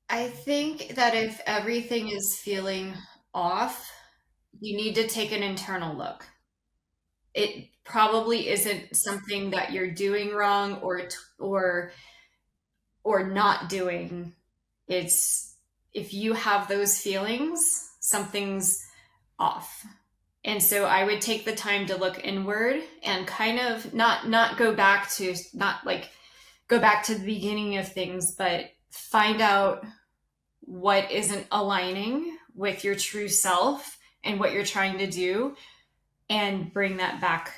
I think that if everything is feeling off, you need to take an internal look. It probably isn't something that you're doing wrong or not doing. It's if you have those feelings, something's off. And so I would take the time to look inward and kind of not go back to not like go back to the beginning of things, but find out what isn't aligning with your true self and what you're trying to do, and bring that back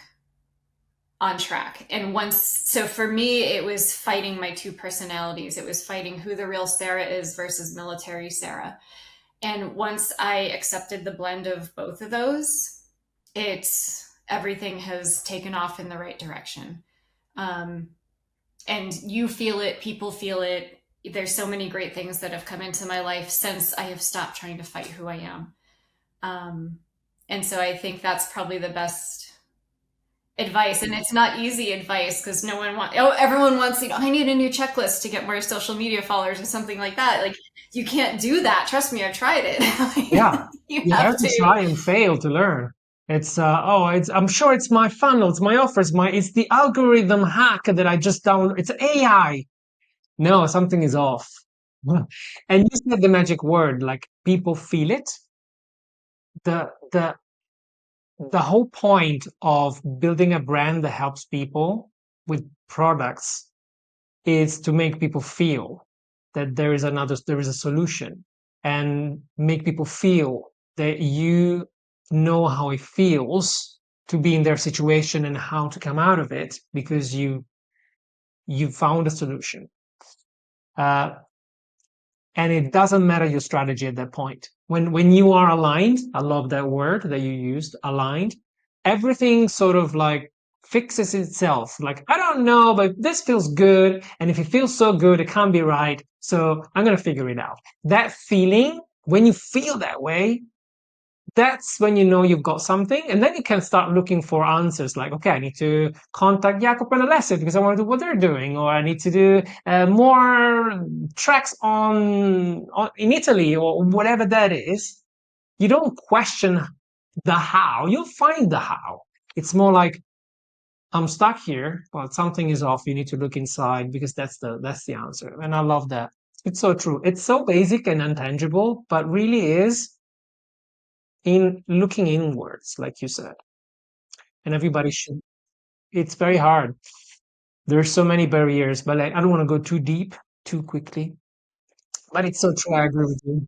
on track. And so for me, it was fighting my two personalities. It was fighting who the real Sarah is versus military Sarah. And once I accepted the blend of both of those, everything has taken off in the right direction. Um, and you feel it, people feel it. There's so many great things that have come into my life since I have stopped trying to fight who I am. And so I think that's probably the best advice. And it's not easy advice because everyone wants, I need a new checklist to get more social media followers or something like that. Like, you can't do that. Trust me, I've tried it. Yeah, You you have have to to. try and fail to learn. I'm sure it's my funnel, it's my offers, it's the algorithm hack that I just download. It's AI. No, something is off. And you said the magic word, like people feel it. The the the whole point of building a brand that helps people with products is to make people feel that there is a solution, and make people feel that you know how it feels to be in their situation and how to come out of it because you found a solution. Uh, and it doesn't matter your strategy at that point. When you are aligned, I love that word that you used, aligned, everything sort of like fixes itself. Like, I don't know, but this feels good, and if it feels so good, it can't be right, so I'm going to figure it out. That feeling, when you feel that way, that's when you know you've got something, and then you can start looking for answers. Like, okay, I need to contact Jacopo and Alessia because I want to do what they're doing, or I need to do more tracks on in Italy, or whatever that is. You don't question the how, you'll find the how. It's more like, I'm stuck here, but something is off, you need to look inside, because that's the answer. And I love that. It's so true. It's so basic and intangible, but really is in looking inwards, like you said. And everybody should. It's very hard. There's so many barriers, but like, I don't want to go too deep too quickly. But it's so true. I agree with you.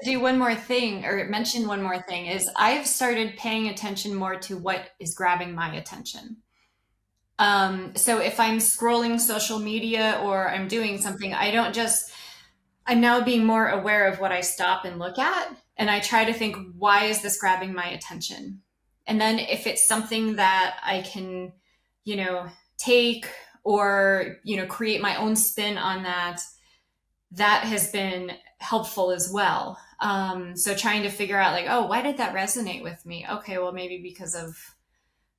To do one more thing or mention one more thing is I've started paying attention more to what is grabbing my attention. So if I'm scrolling social media or I'm doing something, I'm now being more aware of what I stop and look at. And I try to think, why is this grabbing my attention? And then if it's something that I can, you know, take or, create my own spin on that, that has been helpful as well. So trying to figure out like, oh, why did that resonate with me? Okay, well, maybe because of,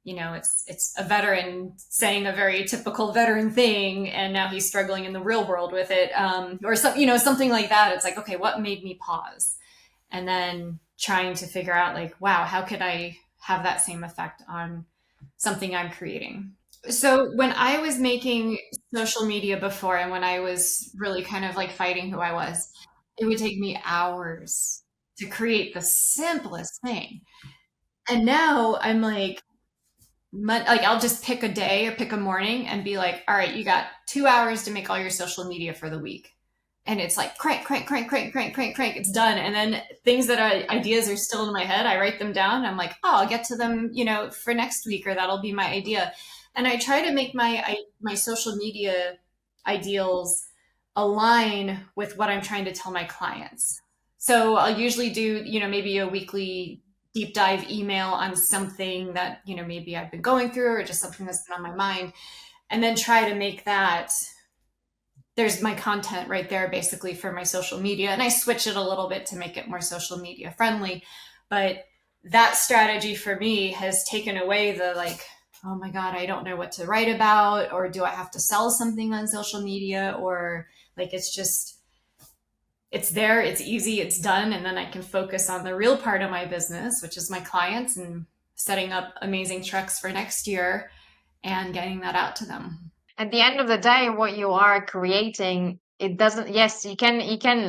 it's a veteran saying a very typical veteran thing, and now he's struggling in the real world with it, or something like that. It's like, okay, what made me pause, and then trying to figure out like, wow, how could I have that same effect on something I'm creating? So when I was making social media before, and when I was really kind of like fighting who I was, it would take me hours to create the simplest thing. And now I'm like I'll just pick a day or pick a morning and be like, all right, you got 2 hours to make all your social media for the week. And it's like crank, crank, crank, crank, crank, crank, crank. It's done. And then things that are ideas are still in my head. I write them down. I'm like, oh, I'll get to them, for next week, or that'll be my idea. And I try to make my social media ideals align with what I'm trying to tell my clients. So I'll usually do, maybe a weekly deep dive email on something that, maybe I've been going through, or just something that's been on my mind, and then try to make that, there's my content right there basically for my social media. And I switch it a little bit to make it more social media friendly. But that strategy for me has taken away the like, oh my God, I don't know what to write about, or do I have to sell something on social media, or like, it's there, it's easy, it's done. And then I can focus on the real part of my business, which is my clients, and setting up amazing trucks for next year and getting that out to them. At the end of the day, what you are creating, it doesn't, yes, you can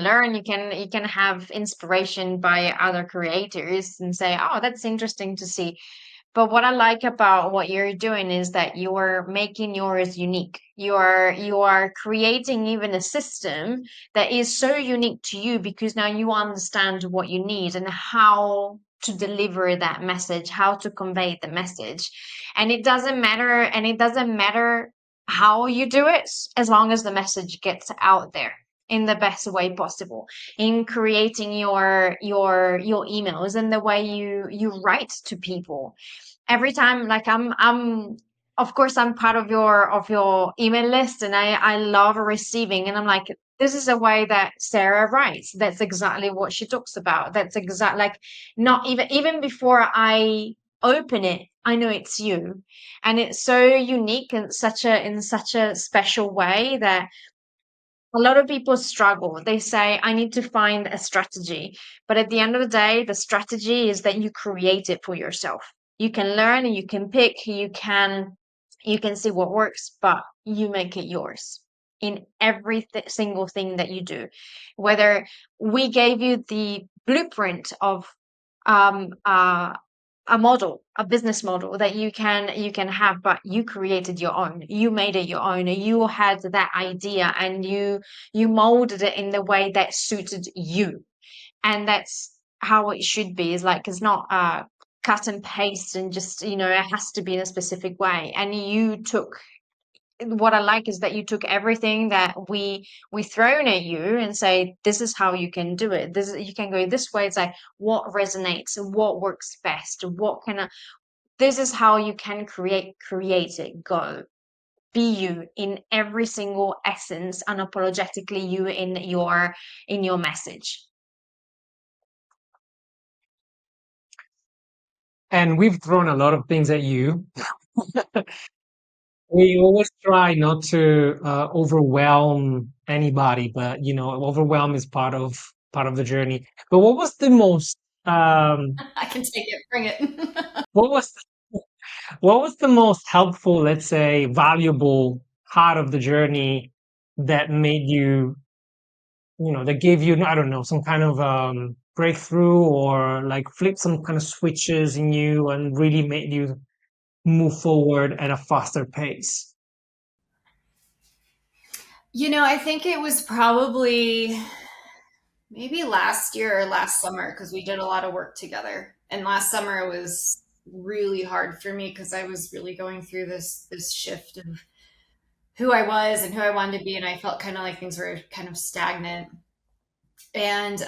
learn, you can have inspiration by other creators and say, oh, that's interesting to see. But what I like about what you're doing is that you're making yours unique. You are creating even a system that is so unique to you, because now you understand what you need and how to deliver that message, how to convey the message. And it doesn't matter how you do it, as long as the message gets out there in the best way possible, in creating your emails and the way you write to people. Every time, like, I'm of course I'm part of your email list, and I love receiving, and I'm like, this is a way that Sarah writes. That's exactly what she talks about. That's exact, like, not even before I open it, I know it's you. And it's so unique and such a in such a special way that A lot of people struggle. They say, I need to find a strategy. But at the end of the day, the strategy is that you create it for yourself. You can learn and you can pick, you can see what works, but you make it yours in every single thing that you do. Whether we gave you the blueprint of um, uh, a model, a business model that you can have, but you created your own. You made it your own. You had that idea and you molded it in the way that suited you. And that's how it should be. Is like it's not cut and paste and just it has to be in a specific way. And you took what I like is that you took everything that we thrown at you and say, this is how you can do it. This you can go this way. It's like what resonates, what works best, what can I, this is how you can create it. Go. Be you in every single essence, unapologetically you in your message. And we've thrown a lot of things at you. We always try not to overwhelm anybody, but overwhelm is part of the journey. But I can take it, bring it. what was what was the most helpful, let's say, valuable part of the journey that made you, that gave you, I don't know, some kind of breakthrough or like flip some kind of switches in you and really made you move forward at a faster pace? I think it was probably maybe last year or last summer because we did a lot of work together. And last summer was really hard for me because I was really going through this shift of who I was and who I wanted to be, and I felt kind of like things were kind of stagnant. And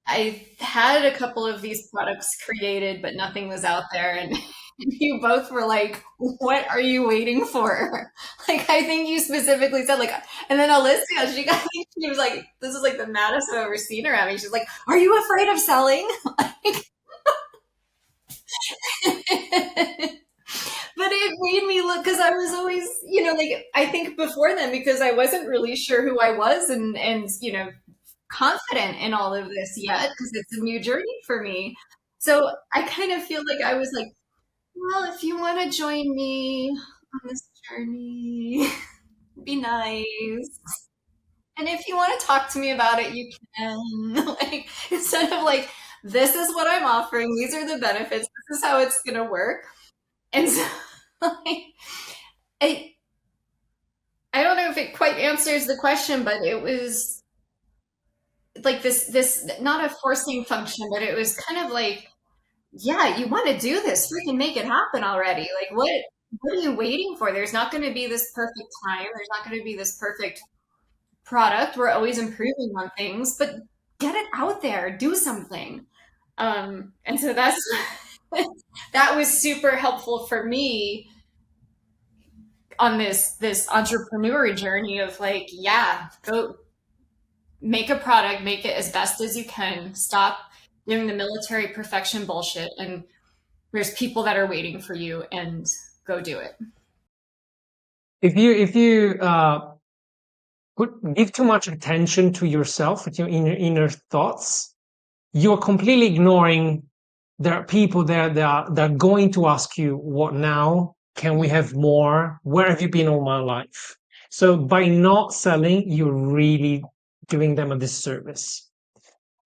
I had a couple of these products created, but nothing was out there. And you both were like, "What are you waiting for?" Like, I think you specifically said, like, and then Alessia, she was like, "This is like the maddest I've ever seen her at me." She's like, "Are you afraid of selling?" But it made me look because I was always, like I think before then because I wasn't really sure who I was and confident in all of this yet because it's a new journey for me. So I kind of feel like I was like, well, if you want to join me on this journey, be nice. And if you want to talk to me about it, you can. Like instead of like, this is what I'm offering, these are the benefits, this is how it's gonna work. And so like, I I don't know if it quite answers the question, but it was like this not a forcing function, but it was kind of like, yeah, you want to do this, freaking make it happen already. Like what are you waiting for? There's not going to be this perfect time. There's not going to be this perfect product. We're always improving on things, but get it out there, do something. And so that's that was super helpful for me on this entrepreneur journey of like, yeah, go make a product, make it as best as you can. Stop doing the military perfection bullshit, and there's people that are waiting for you, and go do it. If you give too much attention to yourself, to your inner thoughts, you're completely ignoring there are people there that are going to ask you, what now? Can we have more? Where have you been all my life? So by not selling, you're really doing them a disservice.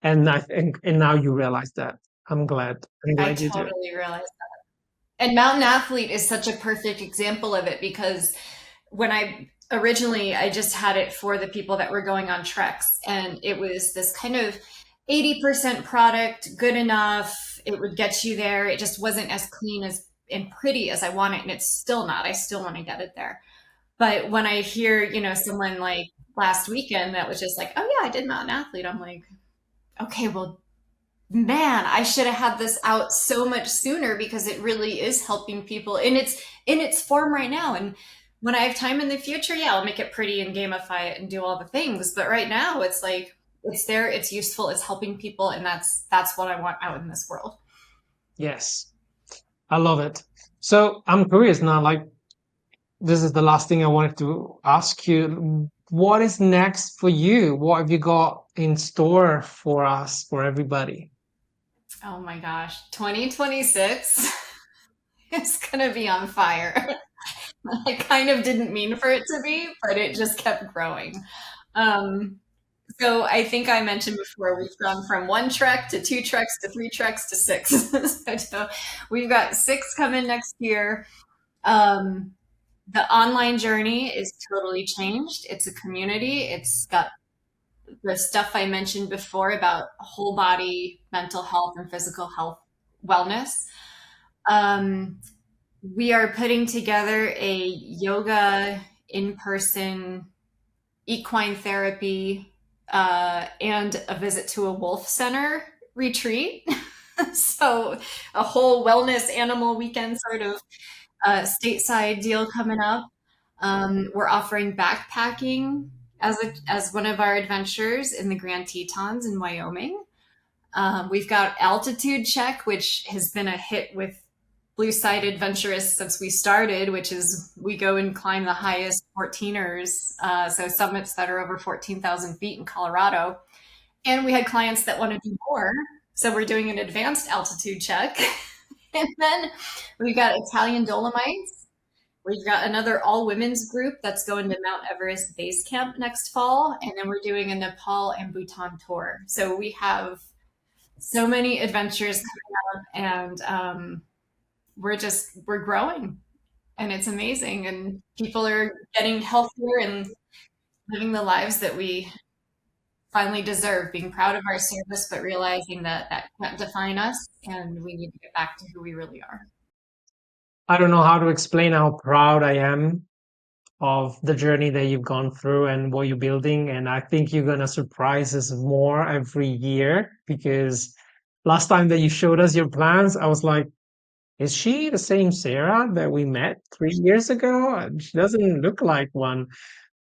And now you realize that. I'm glad. I'm I glad you do. totally realize that. And Mountain Athlete is such a perfect example of it because when I just had it for the people that were going on treks, and it was this kind of 80% product, good enough. It would get you there. It just wasn't as clean as and pretty as I want it, and it's still not. I still want to get it there. But when I hear, someone like last weekend that was just like, "Oh yeah, I did Mountain Athlete," I'm like, okay, well, man, I should have had this out so much sooner because it really is helping people in its form right now. And when I have time in the future, yeah, I'll make it pretty and gamify it and do all the things. But right now, it's like it's there, it's useful, it's helping people, and that's what I want out in this world. Yes, I love it. So I'm curious now, like, this is the last thing I wanted to ask you. what is next for you? What have you got in store for us, for everybody? Oh my gosh, 2026 is gonna be on fire. I kind of didn't mean for it to be, but it just kept growing. Um, so I think I mentioned before we've gone from one trek to two treks to three treks to six. So we've got six coming next year. Um, the online journey is totally changed. It's a community. It's got the stuff I mentioned before about whole body mental health and physical health wellness. Um, we are putting together a yoga in person equine therapy and a visit to a wolf center retreat. So, a whole wellness animal weekend sort of stateside deal coming up. We're offering backpacking as one of our adventures in the Grand Tetons in Wyoming. We've got Altitude Check, which has been a hit with Blue Side Adventurists since we started, which is we go and climb the highest 14ers, so summits that are over 14,000 feet in Colorado. And we had clients that want to do more, so we're doing an advanced altitude check. And then we've got Italian Dolomites. We've got another all women's group that's going to Mount Everest Base Camp next fall. And then we're doing a Nepal and Bhutan tour. So we have so many adventures coming up, and we're growing, and it's amazing. And people are getting healthier and living the lives that we finally deserve, being proud of our service, but realizing that that can't define us, and we need to get back to who we really are. I don't know how to explain how proud I am of the journey that you've gone through and what you're building. And I think you're going to surprise us more every year because last time that you showed us your plans, I was like, is she the same Sarah that we met 3 years ago? And she doesn't look like one.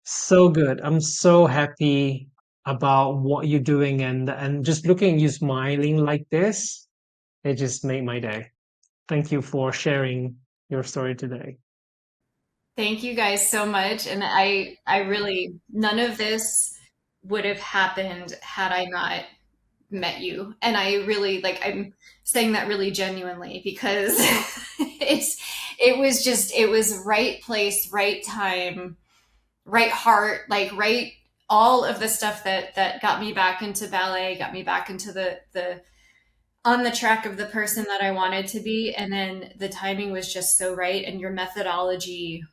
So good. I'm so happy about what you're doing and just looking at you smiling like this, it just made my day. Thank you for sharing your story today. Thank you guys so much. And I really, none of this would have happened had I not met you. And I really, like, I'm saying that really genuinely because it was right place, right time, right heart, like right, all of the stuff that got me back into ballet, got me back into the on the track of the person that I wanted to be. And then the timing was just so right. And your methodology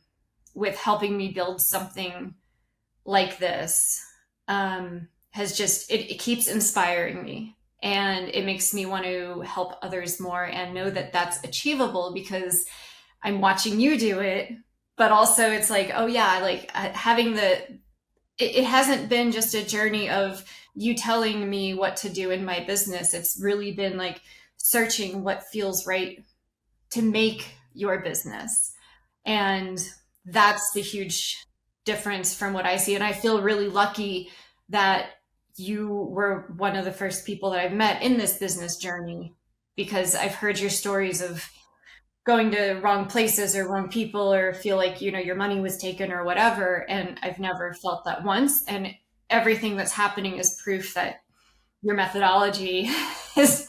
with helping me build something like this has just it keeps inspiring me, and it makes me want to help others more and know that that's achievable because I'm watching you do it. But also it's like, oh yeah, like having it hasn't been just a journey of you telling me what to do in my business. It's really been like searching what feels right to make your business. And that's the huge difference from what I see. And I feel really lucky that you were one of the first people that I've met in this business journey, because I've heard your stories of going to wrong places or wrong people, or feel like, you know, your money was taken or whatever. And I've never felt that once. And everything that's happening is proof that your methodology has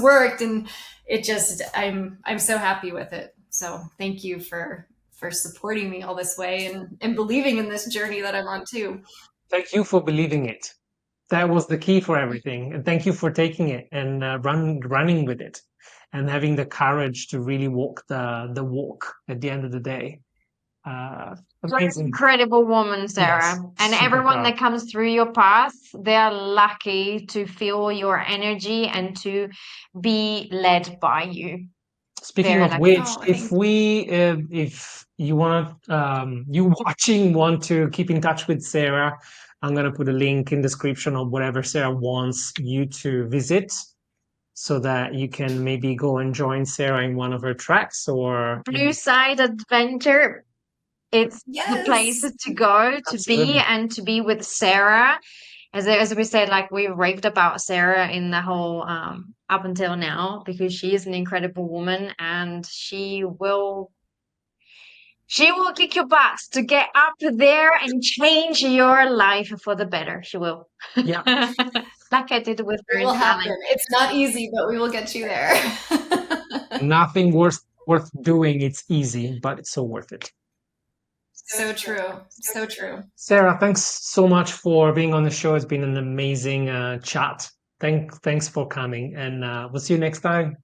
worked, and it just I'm so happy with it. So thank you for supporting me all this way, and believing in this journey that I'm on too. Thank you for believing it. That was the key for everything. And thank you for taking it and running with it and having the courage to really walk the walk at the end of the day. Uh, You're an Amazing. incredible woman, Yes, Sarah. And super everyone proud. that comes through your path, they are lucky to feel your energy and to be led by you. Speaking Very of lucky. which, Oh, if thank we, if you want, you watching want to keep in touch with Sarah, I'm gonna put a link in description of whatever Sarah wants you to visit, so that you can maybe go and join Sarah in one of her tracks or Blue Side Adventure, it's you. the place Yes. to go, to be, absolutely. and to be with Sarah. As we said, like we raved about Sarah in the whole up until now, because she is an incredible woman and she will She will kick your butt to get up there and change your life for the better. She will. Yeah. Like I did with her It in will Thailand. happen. It's not easy, but we will get you there. Nothing worth doing. It's easy, but it's so worth it. So true. So true. Sarah, thanks so much for being on the show. It's been an amazing chat. Thanks for coming, and we'll see you next time.